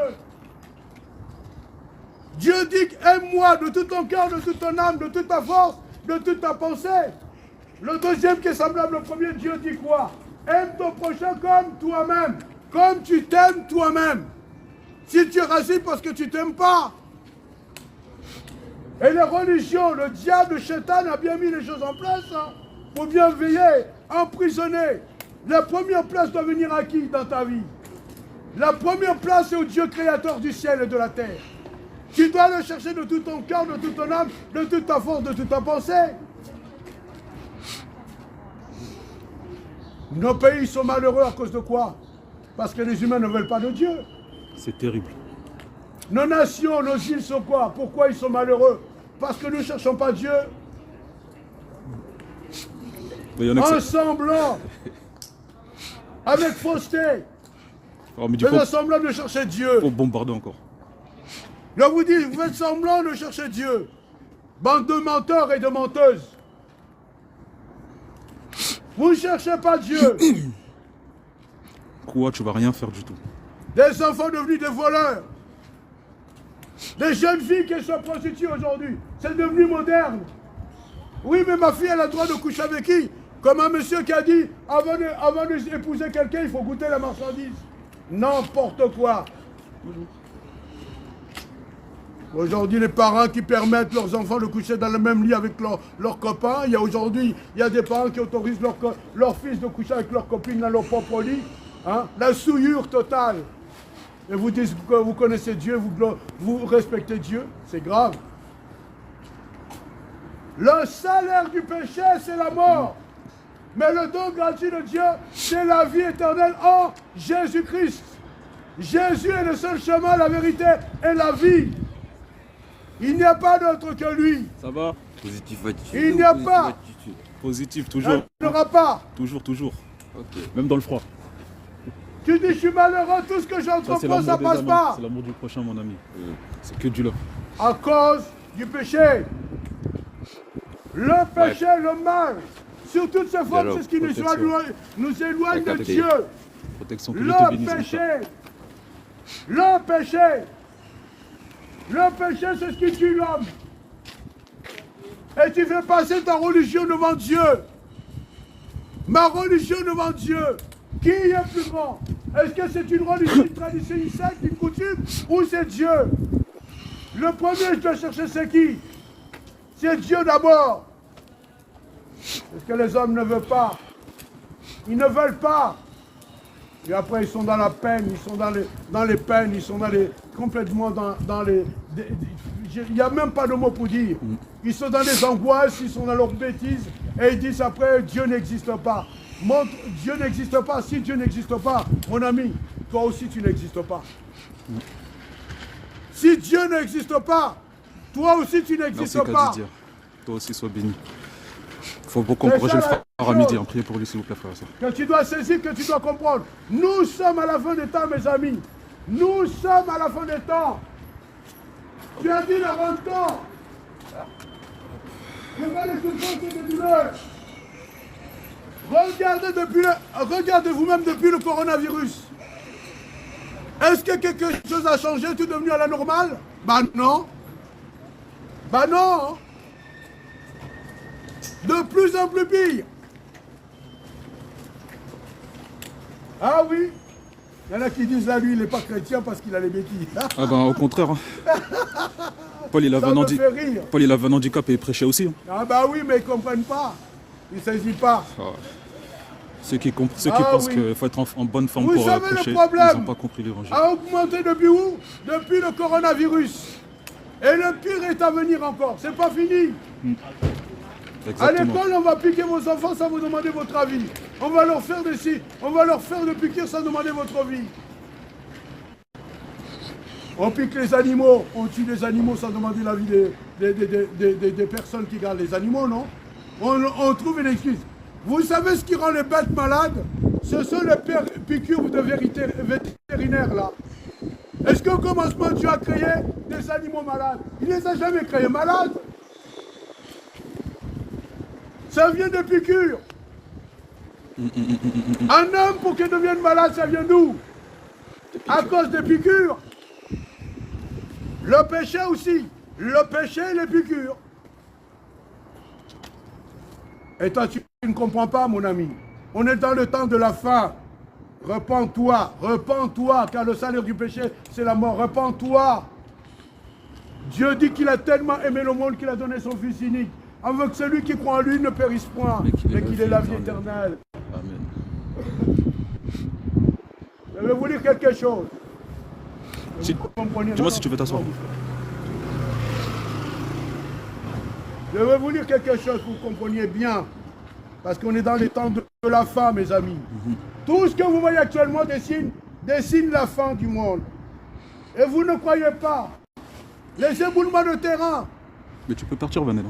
Dieu dit aime-moi de tout ton cœur, de toute ton âme, de toute ta force, de toute ta pensée. Le deuxième qui est semblable au premier, Dieu dit quoi? Aime ton prochain comme toi-même. Comme tu t'aimes toi-même. Si tu es raciste parce que tu ne t'aimes pas. Et les religions, le diable, le Shaitan a bien mis les choses en place pour bien veiller, emprisonner. La première place doit venir à qui dans ta vie? La première place, c'est au Dieu créateur du ciel et de la terre. Tu dois le chercher de tout ton cœur, de toute ton âme, de toute ta force, de toute ta pensée. Nos pays sont malheureux à cause de quoi? Parce que les humains ne veulent pas de Dieu.
C'est terrible.
Nos nations, nos îles sont quoi? Pourquoi ils sont malheureux? Parce que nous ne cherchons pas Dieu. En semblant, avec fausseté, faisant semblant de chercher Dieu.
Faut bombarder encore.
Je vous dis, vous faites semblant de chercher Dieu. Bande de menteurs et de menteuses. Vous ne cherchez pas Dieu.
Quoi, tu vas rien faire du tout.
Des enfants devenus des voleurs. Des jeunes filles qui se prostituent aujourd'hui. C'est devenu moderne. Oui, mais ma fille, elle a le droit de coucher avec qui? Comme un monsieur qui a dit, avant d'épouser quelqu'un, il faut goûter la marchandise. N'importe quoi. Aujourd'hui, les parents qui permettent leurs enfants de coucher dans le même lit avec leurs copains. Aujourd'hui, il y a des parents qui autorisent leurs fils de coucher avec leurs copines dans leur propre lit. Hein? La souillure totale. Et vous dites que vous connaissez Dieu, vous respectez Dieu. C'est grave. Le salaire du péché, c'est la mort. Mais le don gratuit de Dieu, c'est la vie éternelle en Jésus-Christ. Jésus est le seul chemin, la vérité et la vie. Il n'y a pas d'autre que lui.
Ça va?
Positif attitude.
Il n'y a pas.
Attitude.
Positif, toujours.
Il n'y aura pas.
Toujours, toujours.
Ok.
Même dans le froid.
Tu dis, je suis malheureux, tout ce que j'entreprends, ça passe pas.
C'est l'amour du prochain, mon ami. C'est que du love.
À cause du péché. Le péché, le mal, sur toutes ses formes, c'est ce qui nous éloigne de Dieu.
Protection, que Dieu te bénisse,
Le
mon
péché.
frère.
Le péché. Le péché, c'est ce qui tue l'homme. Et tu fais passer ta religion devant Dieu. Ma religion devant Dieu. Qui est plus grand? Est-ce que c'est une religion, une tradition, une secte, une coutume, ou c'est Dieu? Le premier, je dois chercher, c'est qui? C'est Dieu d'abord. Parce que les hommes ne veulent pas. Ils ne veulent pas. Et après, ils sont dans la peine, ils sont dans les peines, ils sont complètement dans les... Il n'y a même pas de mots pour dire. Ils sont dans les angoisses, ils sont dans leurs bêtises, et ils disent après, Dieu n'existe pas. Montre, Dieu n'existe pas. Si Dieu n'existe pas, mon ami, toi aussi tu n'existes pas. Si Dieu n'existe pas, toi aussi tu n'existes pas.
Toi aussi sois béni. Il faut beaucoup encourager le frère à midi. Priez pour lui, s'il vous plaît, frère.
Que tu dois saisir, que tu dois comprendre. Nous sommes à la fin des temps, mes amis. Nous sommes à la fin des temps. Tu as dit le temps. Je vais les souffrances et les douleurs. Regardez vous-même depuis le coronavirus. Est-ce que quelque chose a changé? Tout est devenu à la normale? Bah non. Bah non. De plus en plus pire. Ah oui. Il y en a qui disent là, lui, il n'est pas chrétien parce qu'il a les béquilles.
Ah ben au contraire. Hein. Paul, il avait un handicap et il prêchait aussi. Hein.
Ah bah oui, mais ils ne comprennent pas. Ils ne saisissent pas.
Ah. Ceux qui pensent qu'il faut être en bonne forme
vous
pour
savez,
prêcher,
le problème
ils n'ont pas compris l'évangile.
a augmenté depuis où? Depuis le coronavirus. Et le pire est à venir encore. C'est pas fini.
Exactement.
À l'école, on va piquer vos enfants sans vous demander votre avis. On va leur faire des piqûres sans demander votre avis. On pique les animaux, on tue les animaux sans demander l'avis des personnes qui gardent les animaux, non? On trouve une excuse. Vous savez ce qui rend les bêtes malades? Ce sont les piqûres de vétérinaires, là. Est-ce qu'au commencement, tu as créé des animaux malades? Il ne les a jamais créés malades. Ça vient de piqûres. Un homme, pour qu'il devienne malade, ça vient d'où? À cause des piqûres. Le péché aussi. Le péché et les piqûres. Et toi, tu ne comprends pas, mon ami. On est dans le temps de la fin. Repens-toi, repens-toi, car le salaire du péché, c'est la mort. Repens-toi. Dieu dit qu'il a tellement aimé le monde qu'il a donné son Fils unique, afin que celui qui croit en lui ne périsse point, mais qu'il ait la vie éternelle.
Amen.
Je vais vous dire quelque chose.
Dis-moi si tu veux t'asseoir.
Je vais vous dire quelque chose pour que vous compreniez bien. Parce qu'on est dans les temps de la fin, mes amis. Tout ce que vous voyez actuellement dessine la fin du monde. Et vous ne croyez pas. Les éboulements de terrain.
Mais tu peux partir, Vanessa.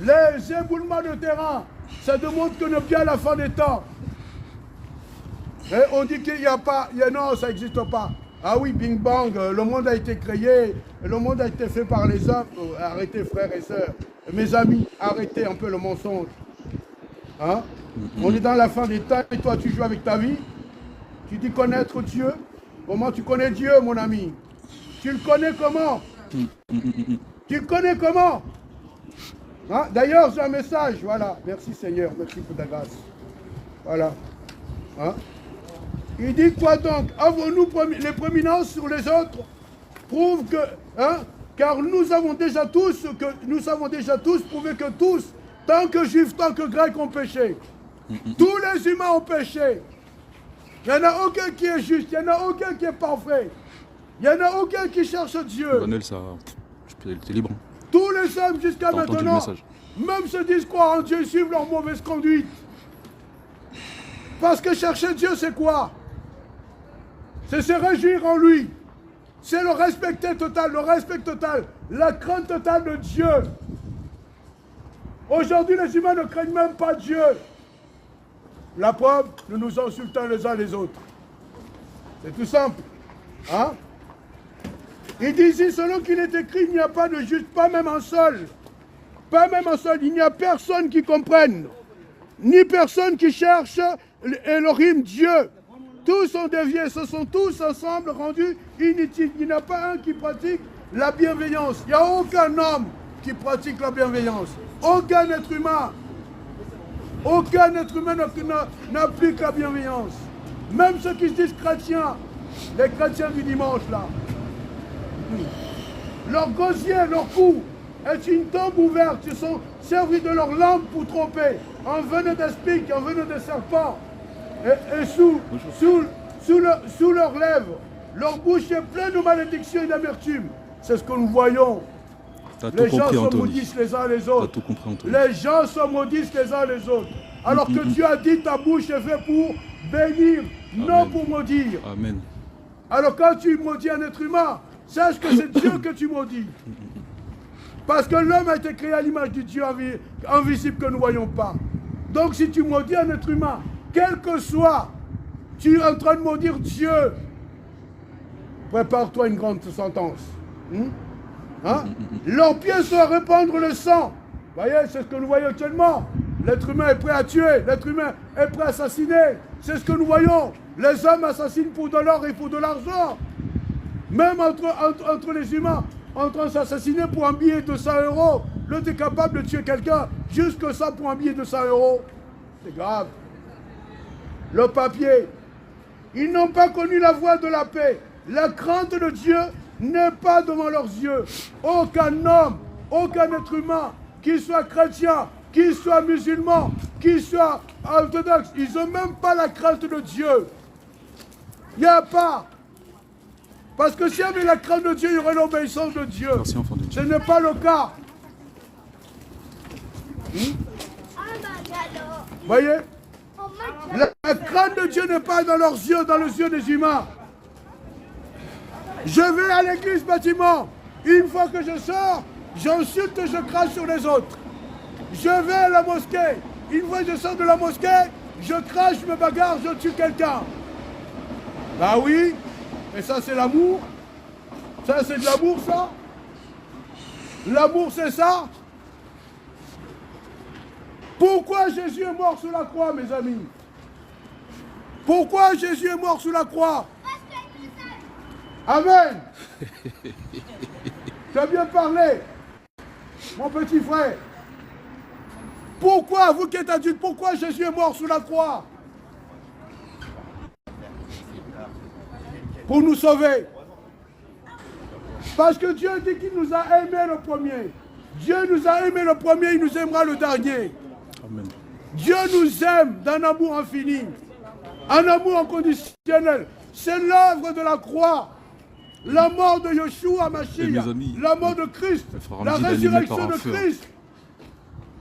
Les éboulements de terrain, ça démontre qu'on est bien à la fin des temps. Et on dit qu'il n'y a pas, non, ça n'existe pas. Ah oui, bing bang, le monde a été créé, le monde a été fait par les hommes. Arrêtez, frères et sœurs. Mes amis, arrêtez un peu le mensonge. Hein? On est dans la fin des temps et toi tu joues avec ta vie. Tu dis connaître Dieu. Comment tu connais Dieu, mon ami? Tu le connais comment? Tu le connais comment? Hein? D'ailleurs, j'ai un message. Voilà. Merci Seigneur. Merci pour ta grâce. Voilà. Hein? Il dit quoi donc? Avons-nous les prééminences sur les autres? Prouve que... Hein? Car nous avons déjà tous prouvé que tous, tant que juifs, tant que grecs, ont péché. Tous les humains ont péché. Il n'y en a aucun qui est juste, il n'y en a aucun qui est parfait. Il n'y en a aucun qui cherche Dieu.
Daniel, ça... T'es libre.
Tous les hommes jusqu'à maintenant, même se disent croire en Dieu, suivent leur mauvaise conduite. Parce que chercher Dieu, c'est quoi? C'est se réjouir en lui. C'est le respecter total, le respect total, la crainte totale de Dieu. Aujourd'hui, les humains ne craignent même pas Dieu. La preuve, nous nous insultons les uns les autres. C'est tout simple. Hein? Il dit ici, selon qu'il est écrit, il n'y a pas de juste, pas même un seul. Pas même un seul. Il n'y a personne qui comprenne. Ni personne qui cherche Elohim, Dieu. Tous sont déviés, ce sont tous ensemble rendus inutiles. Il n'y a pas un qui pratique la bienveillance. Il n'y a aucun homme qui pratique la bienveillance. Aucun être humain. Aucun être humain n'applique la bienveillance. Même ceux qui se disent chrétiens, les chrétiens du dimanche là. Leur gosier, leur cou est une tombe ouverte. Ils sont servis de leur langue pour tromper. En venin d'espic, en venin de serpent. Et sous leurs lèvres, leur bouche est pleine de malédictions et d'amertume. C'est ce que nous voyons. Les gens se maudissent les uns les autres. Les gens se maudissent les uns les autres. Alors que Dieu a dit ta bouche est faite pour bénir, non pour maudire.
Amen.
Alors quand tu maudis un être humain, sache que c'est Dieu que tu maudis. Parce que l'homme a été créé à l'image du Dieu invisible que nous ne voyons pas. Donc si tu maudis un être humain, quel que soit, tu es en train de maudire Dieu. Prépare-toi une grande sentence. Hein? Leurs pieds sont à répandre le sang. Vous voyez, c'est ce que nous voyons actuellement. L'être humain est prêt à tuer, l'être humain est prêt à assassiner. C'est ce que nous voyons. Les hommes assassinent pour de l'or et pour de l'argent. Même entre les humains, en train de s'assassiner pour un billet de 100 €. L'autre est capable de tuer quelqu'un, juste que ça pour un billet de 100 €. C'est grave. Le papier. Ils n'ont pas connu la voie de la paix. La crainte de Dieu n'est pas devant leurs yeux. Aucun homme, aucun être humain, qu'il soit chrétien, qu'il soit musulman, qu'il soit orthodoxe, ils n'ont même pas la crainte de Dieu. Il n'y a pas. Parce que s'il y avait la crainte de Dieu, il y aurait l'obéissance de Dieu.
Merci, enfant de Dieu.
Ce n'est pas le cas. Voyez? La crainte de Dieu n'est pas dans leurs yeux, dans les yeux des humains. Je vais à l'église bâtiment. Une fois que je sors, j'insulte et je crache sur les autres. Je vais à la mosquée. Une fois que je sors de la mosquée, je crache, je me bagarre, je tue quelqu'un. Bah oui, et ça c'est l'amour. Ça c'est de l'amour, ça. L'amour c'est ça. Pourquoi Jésus est mort sous la croix, mes amis? Pourquoi Jésus est mort sous la croix? Amen. Tu as bien parlé, mon petit frère. Pourquoi, vous qui êtes adulte, pourquoi Jésus est mort sous la croix? Pour nous sauver. Parce que Dieu dit qu'il nous a aimés le premier. Dieu nous a aimés le premier, il nous aimera le dernier.
Amen.
Dieu nous aime d'un amour infini. Un amour inconditionnel. C'est l'œuvre de la croix. La mort de Yeshua Mashiach. La mort de Christ. La résurrection de Christ.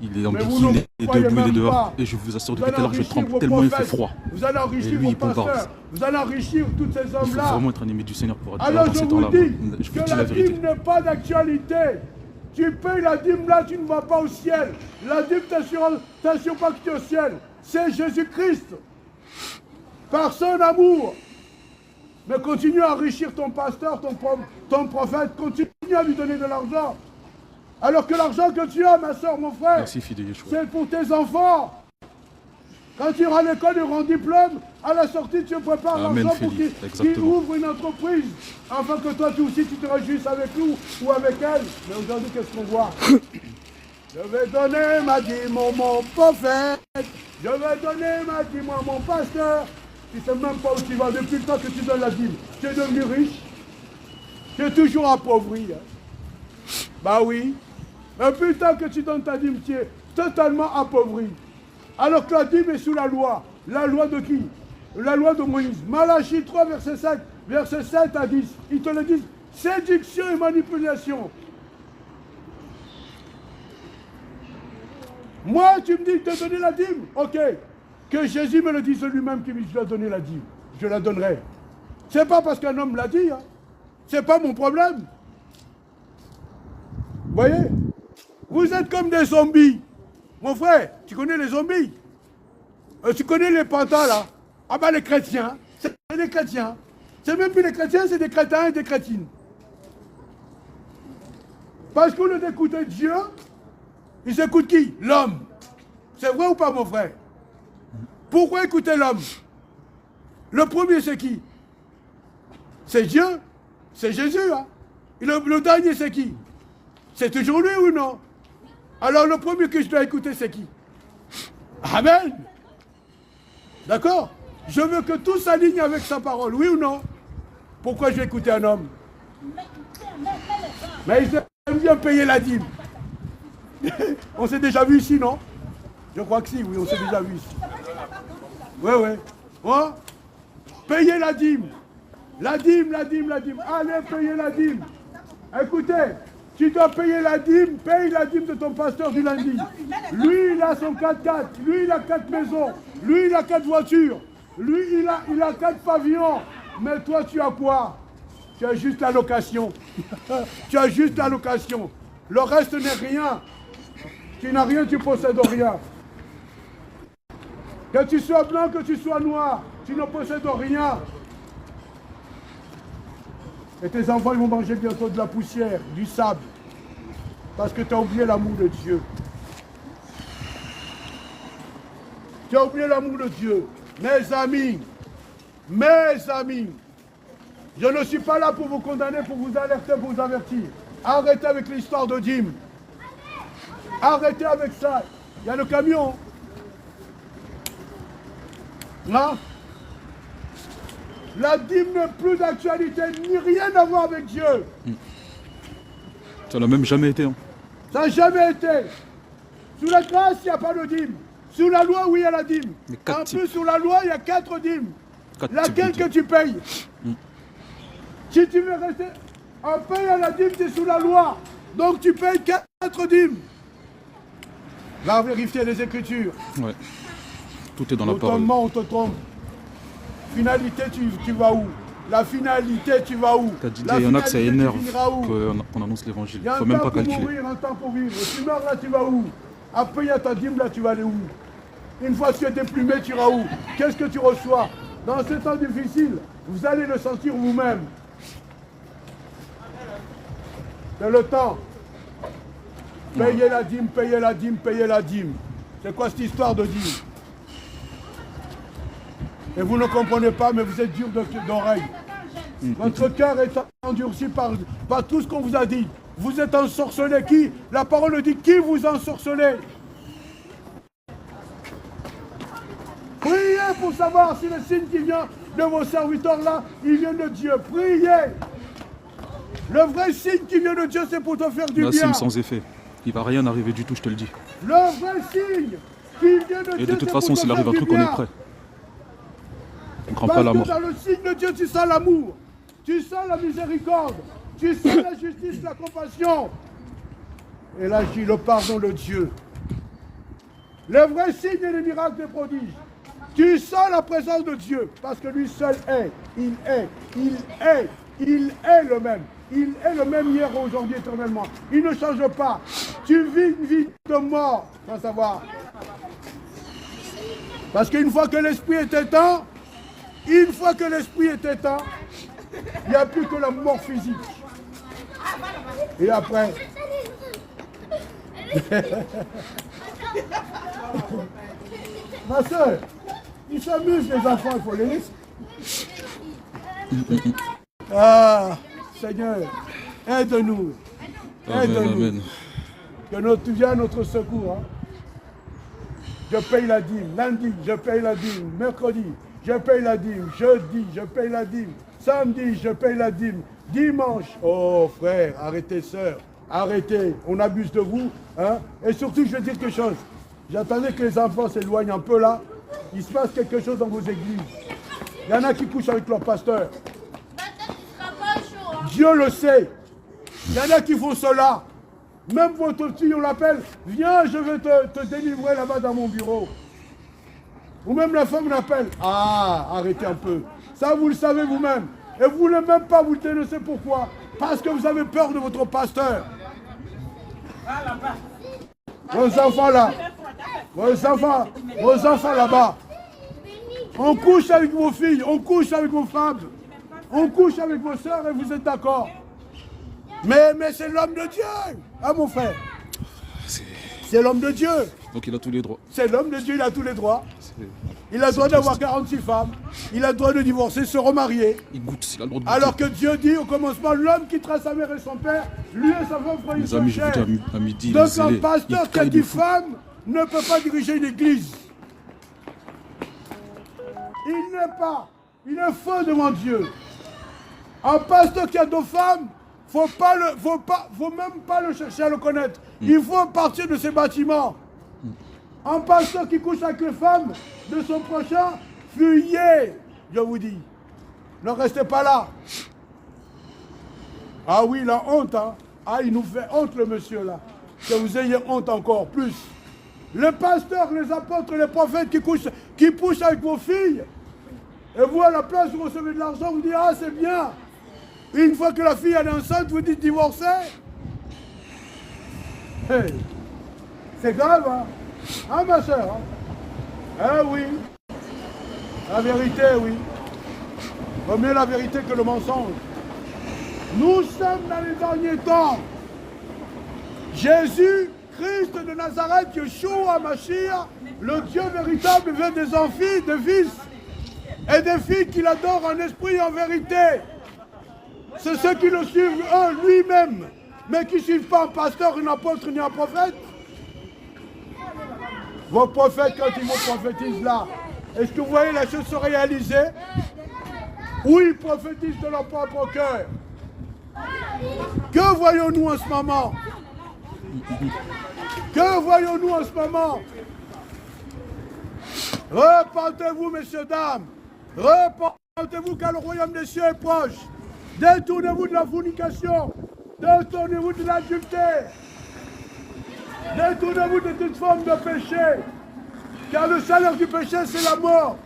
Il est en bikini, il est debout, il est dehors. Et je vous assure, depuis tout à l'heure, je trempe tellement il fait froid.
Vous allez enrichir vos pasteurs. Vous allez enrichir tous ces hommes-là.
Il faut vraiment être animé du Seigneur pour être
alors
dans ces temps-là.
Je vous dis que la dîme n'est pas d'actualité. Tu payes la dîme là, tu ne vas pas au ciel. La dîme t'assure pas que tu es au ciel. C'est Jésus-Christ. Par son amour. Mais continue à enrichir ton pasteur, ton prophète. Continue à lui donner de l'argent. Alors que l'argent que tu as, ma soeur, mon frère, c'est pour tes enfants. Quand tu iras à l'école, ils auront un diplôme. À la sortie, tu prépares l'argent pour qu'ils ouvrent une entreprise. Afin que toi, aussi, tu te réjouisses avec nous ou avec elle. Mais aujourd'hui, qu'est-ce qu'on voit? Je vais donner ma dîme, mon prophète. Je vais donner ma dîme à mon pasteur. Tu ne sais même pas où tu vas. Depuis le temps que tu donnes la dîme, tu es devenu riche. Tu es toujours appauvri. Hein. Bah oui. Depuis le temps que tu donnes ta dîme, tu es totalement appauvri. Alors que la dîme est sous la loi. La loi de qui? la loi de Moïse. Malachie 3, verset 7 à 10. Ils te le disent. Séduction et manipulation. Moi, tu me dis de te donner la dîme. Ok. Que Jésus me le dise lui-même qu'il me doit donner la dîme. Je la donnerai. C'est pas parce qu'un homme l'a dit. Hein. C'est pas mon problème. Vous voyez? Vous êtes comme des zombies. Mon frère, tu connais les zombies? Tu connais les pantas là? Ah ben les chrétiens, c'est des chrétiens. C'est même plus les chrétiens, c'est des crétins et des crétines. Parce qu'au lieu d'écouter Dieu, ils écoutent qui? L'homme. C'est vrai ou pas, mon frère? Pourquoi écouter l'homme? Le premier, c'est qui? C'est Dieu. C'est Jésus. Hein? Et le dernier, c'est qui? C'est toujours lui ou non? Alors le premier que je dois écouter, c'est qui? Amen. D'accord? Je veux que tout s'aligne avec sa parole, oui ou non? Pourquoi je vais écouter un homme? Mais ils aiment bien payer la dîme. On s'est déjà vu ici, non? Je crois que si, oui, on s'est déjà vu ici. Oui, oui. Hein? Payez la dîme. La dîme, la dîme, la dîme. Allez, payez la dîme. Écoutez, tu dois payer la dîme, paye la dîme de ton pasteur du lundi. Lui, il a son 4x4. Lui, il a 4 maisons. Lui, il a 4 voitures. Lui, il a 4 pavillons. Mais toi, tu as quoi? Tu as juste la location. Tu as juste la location. Le reste n'est rien. Tu n'as rien, tu possèdes rien. Que tu sois blanc, que tu sois noir, tu ne possèdes rien. Et tes enfants, ils vont manger bientôt de la poussière, du sable. Parce que tu as oublié l'amour de Dieu. Tu as oublié l'amour de Dieu. Mes amis, je ne suis pas là pour vous condamner, pour vous alerter, pour vous avertir. Arrêtez avec l'histoire de dîme. Arrêtez avec ça. Il y a le camion. Là, la dîme n'a plus d'actualité, ni rien à voir avec Dieu.
Ça n'a même jamais été. Hein.
Ça n'a jamais été. Sous la grâce, il n'y a pas de dîme. Sous la loi, oui, il y a la dîme. En plus, sous la loi, il y a 4 dîmes. Laquelle que tu payes? Si tu veux rester en payant la dîme, tu es sous la loi. Donc tu payes 4 dîmes. Va vérifier les Écritures.
Ouais. Tout est dans la parole.
On te trompe. Finalité, tu vas où? La finalité, tu vas où?
Il y en a que ça énerve qu'on annonce l'évangile. Il ne faut même pas calculer.
Il y a un temps pour mourir, un temps pour vivre. Si tu meurs là, tu vas où? Après, il y a ta dîme, là, tu vas aller où? Une fois que tu es déplumé, tu iras où? Qu'est-ce que tu reçois? Dans ce temps difficile, vous allez le sentir vous-même. C'est le temps. Payez la dîme, payez la dîme, payez la dîme. C'est quoi cette histoire de dîme? Et vous ne comprenez pas, mais vous êtes dur d'oreille. Votre cœur est endurci par tout ce qu'on vous a dit. Vous êtes ensorcelé. Qui? La parole dit qui vous ensorcelez? Priez pour savoir si le signe qui vient de vos serviteurs là, il vient de Dieu. Priez. Le vrai signe qui vient de Dieu, c'est pour te faire du bien.
Un signe sans effet. Il ne va rien arriver du tout, je te le dis.
Le vrai signe qui vient de Dieu,
et de toute façon, s'il arrive un truc, on est prêt. On ne craint pas la mort.
Dans le signe de Dieu, tu sens l'amour. Tu sens la miséricorde. Tu sens la justice, la compassion. Et là, je dis le pardon de Dieu. Le vrai signe et les miracles des prodiges. Tu sens la présence de Dieu. Parce que lui seul est. Il est le même. Il est le même hier, aujourd'hui, éternellement. Il ne change pas. Tu vis une vie de mort, sans savoir. Parce qu'une fois que l'esprit est éteint, il n'y a plus que la mort physique. Et après, ma soeur, ils s'amusent les enfants, il faut les laisser. Ah, Seigneur, aide-nous. Aide-nous. Que tu viens à notre secours. Hein. Je paye la dîme. Lundi, je paye la dîme. Mercredi, je paye la dîme. Jeudi, je paye la dîme. Samedi, je paye la dîme. Dimanche, oh frère, arrêtez sœur. Arrêtez, on abuse de vous. Hein. Et surtout, je vais dire quelque chose. J'attendais que les enfants s'éloignent un peu là. Il se passe quelque chose dans vos églises. Il y en a qui couchent avec leur pasteur. Dieu le sait. Il y en a qui font cela. Même votre fille, on l'appelle, viens, je vais te délivrer là-bas dans mon bureau. Ou même la femme l'appelle. Ah, arrêtez un peu. Ça, vous le savez vous-même. Et vous ne voulez même pas vous dénoncer pourquoi. Parce que vous avez peur de votre pasteur. Vos enfants là. Vos enfants là-bas. On couche avec vos filles, on couche avec vos femmes. On couche avec vos soeurs et vous êtes d'accord. Mais c'est l'homme de Dieu. Ah mon frère. C'est l'homme de Dieu.
Donc il a tous les droits.
C'est l'homme de Dieu, il a tous les droits. Il a le droit d'avoir 46 femmes. Il a le droit de divorcer, se remarier.
Il goûte, il a le droit de goûter.
Alors que Dieu dit au commencement, l'homme quittera sa mère et son père, lui et sa femme feront une
Mes amis, je
chair.
vous dis à midi.
Donc un pasteur qui a dit femme ne peut pas diriger une église. Il est faux devant Dieu. Un pasteur qui a 2 femmes, faut même pas le chercher à le connaître. Il faut partir de ces bâtiments. Un pasteur qui couche avec les femmes de son prochain, fuyez, je vous dis. Ne restez pas là. Ah oui, la honte, hein. Ah, il nous fait honte, le monsieur là. Que vous ayez honte encore plus. Les pasteurs, les apôtres, les prophètes qui poussent avec vos filles. Et vous, à la place, vous recevez de l'argent, vous dites, ah, c'est bien. Une fois que la fille elle est enceinte, vous dites divorcer. Hey. C'est grave, hein? Hein, ma soeur, hein? Eh oui. La vérité, oui. Vaut mieux la vérité que le mensonge. Nous sommes dans les derniers temps. Jésus, Christ de Nazareth, Yeshua, Mashiach, le Dieu véritable veut des amphis, des fils et des filles qu'il adore en esprit et en vérité. C'est ceux qui le suivent, eux, lui-même, mais qui ne suivent pas un pasteur, un apôtre, ni un prophète. Vos prophètes, quand ils vous prophétisent là, est-ce que vous voyez la chose se réaliser? Ou ils prophétisent de leur propre cœur? Que voyons-nous en ce moment? Que voyons-nous en ce moment? Repentez-vous, messieurs, dames. Repentez-vous car le royaume des cieux est proche. Détournez-vous de la fornication. Détournez-vous de l'adultère. Détournez-vous de toute forme de péché. Car le salaire du péché, c'est la mort.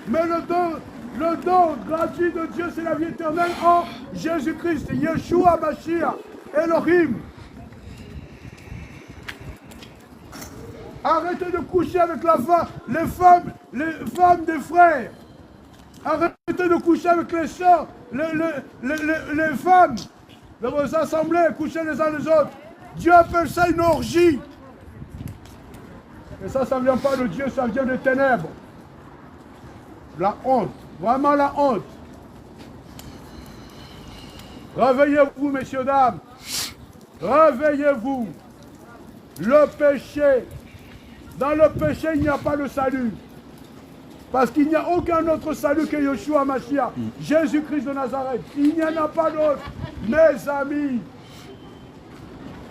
Mais le don gratuit de Dieu, c'est la vie éternelle en Jésus-Christ. Yeshua, Mashiach, Elohim. Arrêtez de coucher avec les femmes des frères. Arrêtez de coucher avec les sœurs, les femmes de vos assemblées, coucher les uns les autres. Dieu appelle ça une orgie. Et ça ne vient pas de Dieu, ça vient des ténèbres. La honte, vraiment la honte. Réveillez-vous, messieurs, dames. Réveillez-vous. Le péché, dans le péché, il n'y a pas de salut. Parce qu'il n'y a aucun autre salut que Yeshua Mashiach, Jésus-Christ de Nazareth. Il n'y en a pas d'autre. Mes amis,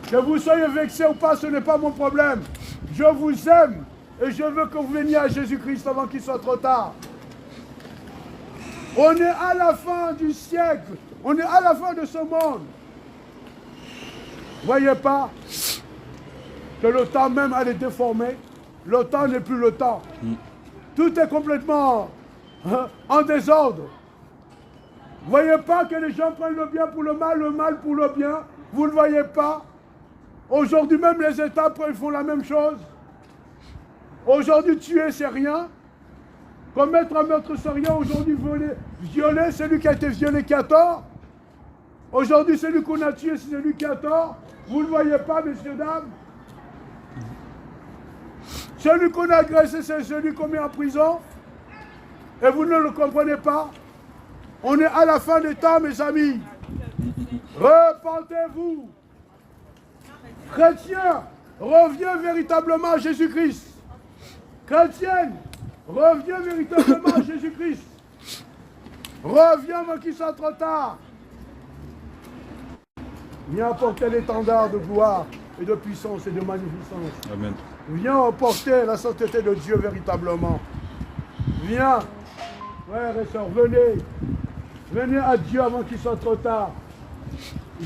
que vous soyez vexés ou pas, ce n'est pas mon problème. Je vous aime et je veux que vous veniez à Jésus-Christ avant qu'il soit trop tard. On est à la fin du siècle. On est à la fin de ce monde. Voyez pas que le temps même allait déformer. Le temps n'est plus le temps. Tout est complètement en désordre. Voyez pas que les gens prennent le bien pour le mal pour le bien. Vous ne voyez pas. Aujourd'hui même les États ils font la même chose. Aujourd'hui tuer c'est rien. Commettre un meurtre c'est rien. Aujourd'hui violer, c'est lui qui a été violé qui a tort. Aujourd'hui celui qu'on a tué c'est celui qui a tort. Vous ne voyez pas, messieurs, dames. Celui qu'on a agressé, c'est celui qu'on met en prison. Et vous ne le comprenez pas. On est à la fin des temps, mes amis. Repentez-vous. Chrétiens, reviens véritablement à Jésus-Christ. Chrétienne, reviens véritablement à Jésus-Christ. Reviens avant qu'il soit trop tard. Viens porter l'étendard de gloire et de puissance et de magnificence.
Amen. Viens
porter la sainteté de Dieu véritablement. Viens. Frères et sœurs, venez. Venez à Dieu avant qu'il soit trop tard.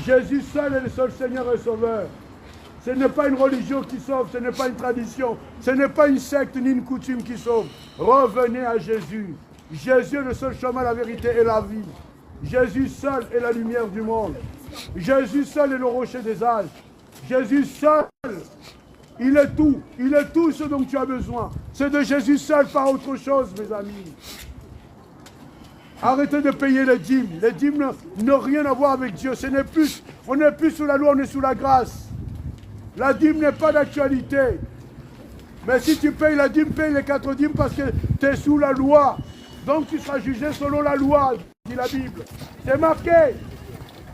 Jésus seul est le seul Seigneur et Sauveur. Ce n'est pas une religion qui sauve, ce n'est pas une tradition, ce n'est pas une secte ni une coutume qui sauve. Revenez à Jésus. Jésus est le seul chemin, la vérité et la vie. Jésus seul est la lumière du monde. Jésus seul est le rocher des âges. Jésus seul, il est tout ce dont tu as besoin. C'est de Jésus seul, pas autre chose, mes amis. Arrêtez de payer les dîmes. Les dîmes n'ont rien à voir avec Dieu. On n'est plus sous la loi, on est sous la grâce. La dîme n'est pas d'actualité. Mais si tu payes la dîme, paye les 4 dîmes parce que tu es sous la loi. Donc tu seras jugé selon la loi, dit la Bible. C'est marqué.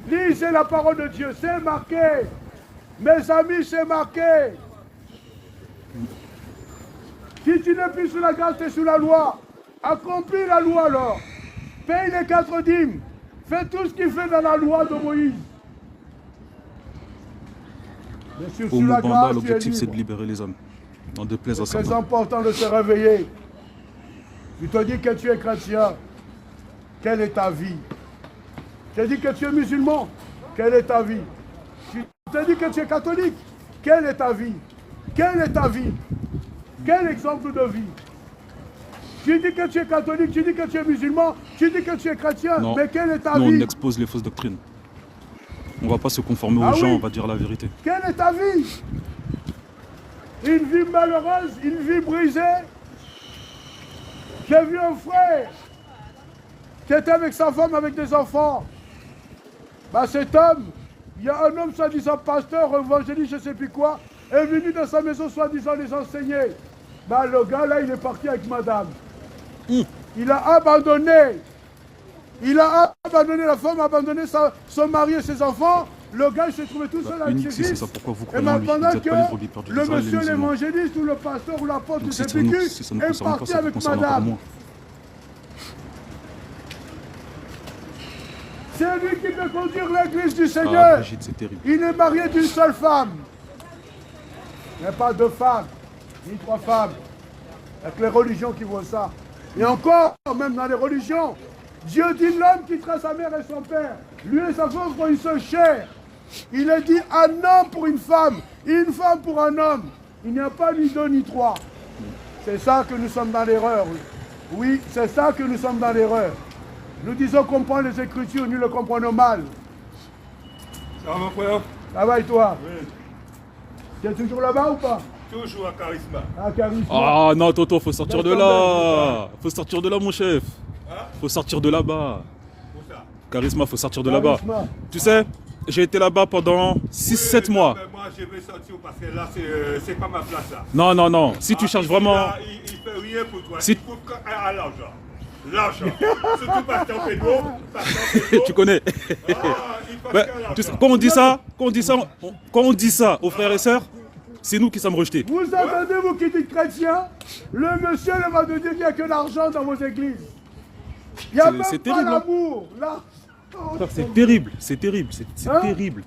Lisez la parole de Dieu, c'est marqué. Mes amis, c'est marqué. Si tu n'es plus sous la grâce, tu es sous la loi. Accomplis la loi alors. Paye les 4 dîmes. Fais tout ce qu'il fait dans la loi de Moïse.
Au Moubanda, l'objectif c'est de libérer les hommes. Dans de plaise à
c'est très important de se réveiller. Tu te dis que tu es chrétien. Quelle est ta vie? Tu te dis que tu es musulman. Quelle est ta vie? Tu te dis que tu es catholique. Quelle est ta vie? Quelle est ta vie? Quel exemple de vie? Tu dis que tu es catholique, tu dis que tu es musulman, tu dis que tu es chrétien, non. Mais quelle est ta vie?
On expose les fausses doctrines. On ne va pas se conformer aux gens, oui. On va dire la vérité.
Quelle est ta vie? Une vie malheureuse, une vie brisée. J'ai vu un frère qui était avec sa femme, avec des enfants. Bah, cet homme, il y a un homme soi-disant pasteur, évangéliste, je ne sais plus quoi, est venu dans sa maison soi-disant les enseigner. Bah, le gars là, il est parti avec madame. Il a abandonné. Il a abandonné la femme, a abandonné son mari et ses enfants. Le gars, il s'est trouvé tout seul avec ses fils. Et maintenant que le monsieur l'évangéliste ou le pasteur ou l'apôtre du CPQ est parti avec madame. C'est lui qui peut conduire l'église du Seigneur. Il est marié d'une seule femme. Il n'y a pas 2 femmes, ni 3 femmes. Avec les religions qui voient ça. Et encore, même dans les religions, Dieu dit l'homme quittera sa mère et son père. Lui et sa femme feront une seule chair. Il est dit un homme pour une femme pour un homme. Il n'y a pas ni 2 ni 3. C'est ça que nous sommes dans l'erreur. Oui, c'est ça que nous sommes dans l'erreur. Nous disons comprendre les Écritures, nous le comprenons mal.
Ça va mon frère?
Ça va et toi?
Oui.
Tu es toujours là-bas ou pas?
Toujours à Charisma.
À Charisma.
Ah non, Toto, faut sortir de là. Faut sortir de là, mon chef.
Hein?
Faut sortir de là-bas.
Où ça?
Charisma, faut sortir de là-bas. Tu sais, j'ai été là-bas pendant 6-7 mois.
Mais moi, je vais sortir parce que là, c'est pas ma place là.
Non, non, non. Si tu cherches vraiment...
Là, il fait rien pour toi. Il faut à l'argent. L'argent. Surtout parce que t'en fais d'eau.
Tu connais. Tu sais, quand on dit ça aux frères et sœurs, c'est nous qui sommes rejetés.
Vous entendez, vous qui dites chrétiens, le monsieur va nous dire qu'il n'y a que l'argent dans vos églises. Il n'y a même pas l'amour.
C'est terrible, c'est terrible, c'est terrible.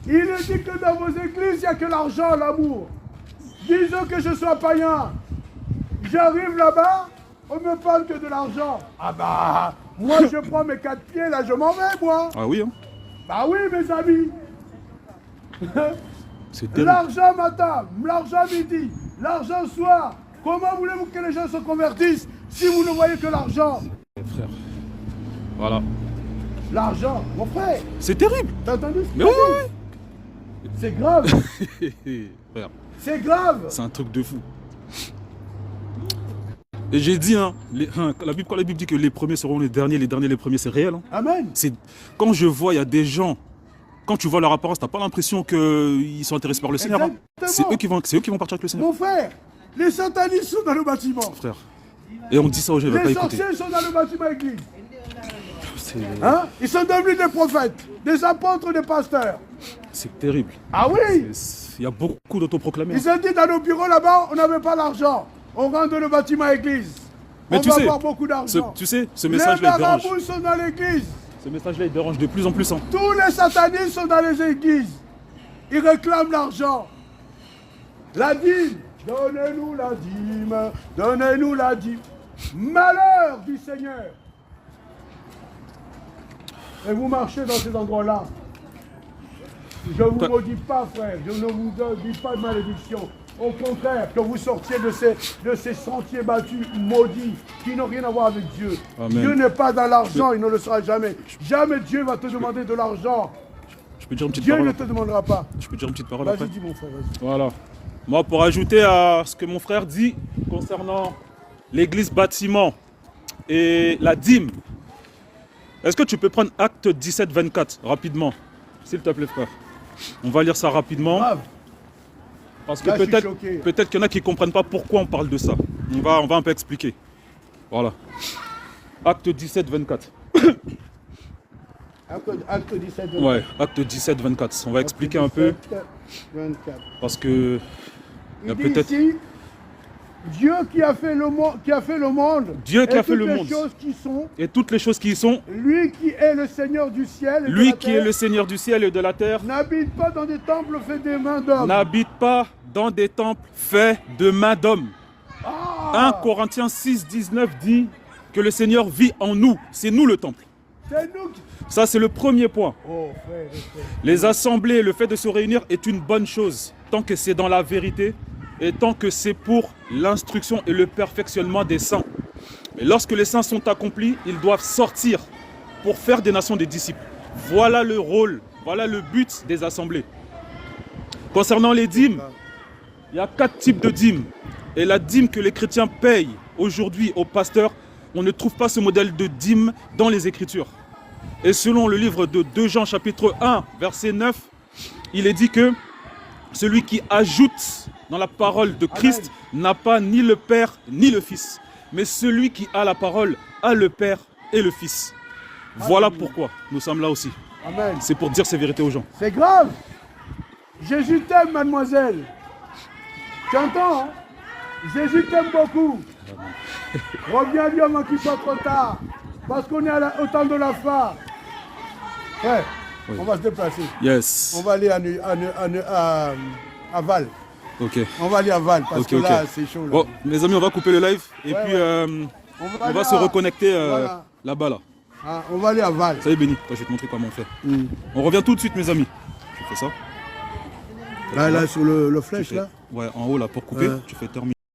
Il est dit que dans vos églises, il n'y a que l'argent, l'amour. Disons que je sois païen. J'arrive là-bas, on me parle que de l'argent. Ah bah, moi je prends mes 4 pieds, là je m'en vais, moi.
Ah oui, hein?
Bah oui, mes amis. L'argent matin, l'argent midi, l'argent soir. Comment voulez-vous que les gens se convertissent si vous ne voyez que l'argent?
Frère, voilà.
L'argent, mon frère.
C'est terrible.
T'as entendu?
Mais oui.
C'est grave.
Frère.
C'est grave.
C'est un truc de fou. Et j'ai dit, quand la Bible dit que les premiers seront les derniers les premiers, c'est réel. Hein.
Amen.
Quand je vois, il y a des gens, quand tu vois leur apparence, tu n'as pas l'impression qu'ils sont intéressés par le Seigneur. Hein. C'est eux qui vont partir avec le Seigneur.
Mon frère, les satanistes sont dans le bâtiment.
Frère. Et on dit ça aux gens, ils ne veulent pas écouter.
Les sorciers sont dans le bâtiment église. Hein? Ils sont devenus des prophètes, des apôtres, des pasteurs.
C'est terrible.
Ah oui.
Il y a beaucoup d'autoproclamés.
Ils ont dit dans nos bureaux là-bas, on n'avait pas l'argent. On rentre dans le bâtiment église.
Mais
on va avoir beaucoup d'argent.
Tu sais, ce message-là, il dérange.
Les marabouts sont dans l'église.
Ce message-là, il dérange de plus en plus. Hein.
Tous les satanistes sont dans les églises. Ils réclament l'argent. La dîme. Donnez-nous la dîme. Donnez-nous la dîme. Malheur du Seigneur. Et vous marchez dans ces endroits-là. Je ne vous maudis pas, frère. Je ne vous dis pas de malédiction. Au contraire, que vous sortiez de ces sentiers battus maudits qui n'ont rien à voir avec Dieu.
Amen.
Dieu n'est pas dans l'argent, il ne le sera jamais. Jamais Dieu va te demander de l'argent.
Je peux dire une petite
Dieu
parole
ne te demandera pas.
Je peux dire une petite parole après.
Vas-y, dis mon frère, vas-y.
Voilà. Moi, pour ajouter à ce que mon frère dit concernant l'église bâtiment et la dîme, est-ce que tu peux prendre Acte 17, 24 rapidement, s'il te plaît, frère? On va lire ça rapidement.
Grave.
Parce que
Là, je suis
peut-être
choqué.
qu'il y en a qui ne comprennent pas pourquoi on parle de ça. On va un peu expliquer. Voilà. Acte 17, 24.
Acte 17, 24.
Ouais, Acte 17, 24. On va expliquer un peu.
24.
Parce que il y a
Il dit
peut-être.
ici, Dieu qui a fait le monde,
Dieu qui
et
a fait le
toutes les
monde.
choses qui sont,
Et toutes les choses qui y sont,
lui qui est le Seigneur du ciel et de
lui
la
qui
terre,
est le Seigneur du ciel et de la terre,
n'habite pas dans des temples faits des mains d'hommes.
n'habite pas dans des temples faits de mains d'hommes. 1 Corinthiens 6, 19 dit que le Seigneur vit en nous. C'est nous le temple.
C'est nous qui...
Ça, c'est le premier point.
Oh, frère, frère.
Les assemblées, le fait de se réunir est une bonne chose, tant que c'est dans la vérité et tant que c'est pour l'instruction et le perfectionnement des saints. Mais lorsque les saints sont accomplis, ils doivent sortir pour faire des nations des disciples. Voilà le rôle, voilà le but des assemblées. Concernant les dîmes, il y a 4 types de dîmes. Et la dîme que les chrétiens payent aujourd'hui aux pasteurs, on ne trouve pas ce modèle de dîme dans les Écritures. Et selon le livre de 2 Jean chapitre 1, verset 9, il est dit que celui qui ajoute dans la parole de Christ n'a pas ni le Père ni le Fils. Mais celui qui a la parole a le Père et le Fils. Voilà pourquoi nous sommes là aussi.
Amen.
C'est pour dire ces vérités aux gens.
C'est grave. Jésus t'aime, mademoiselle. Tu entends, hein? Jésus t'aime beaucoup. Reviens à lui avant qu'il soit trop tard. Parce qu'on est au temps de la fin. Ouais,
Oui.
On va se déplacer.
Yes.
On va aller à Val.
Ok.
On va aller à Val parce
Ok,
que
ok.
là, c'est chaud. Là.
Bon, mes amis, on va couper le live et
Ouais,
puis
ouais.
on
aller
va se
à-
reconnecter
Voilà.
là-bas là.
Ah, on va aller à Val.
Ça y est, Béni, toi, je vais te montrer comment on fait. On revient tout de suite, mes amis. Je fais ça.
Là, sur le
Tu
flèche,
fais-
là.
Ouais, en haut là pour couper,
Ouais.
tu fais terminer.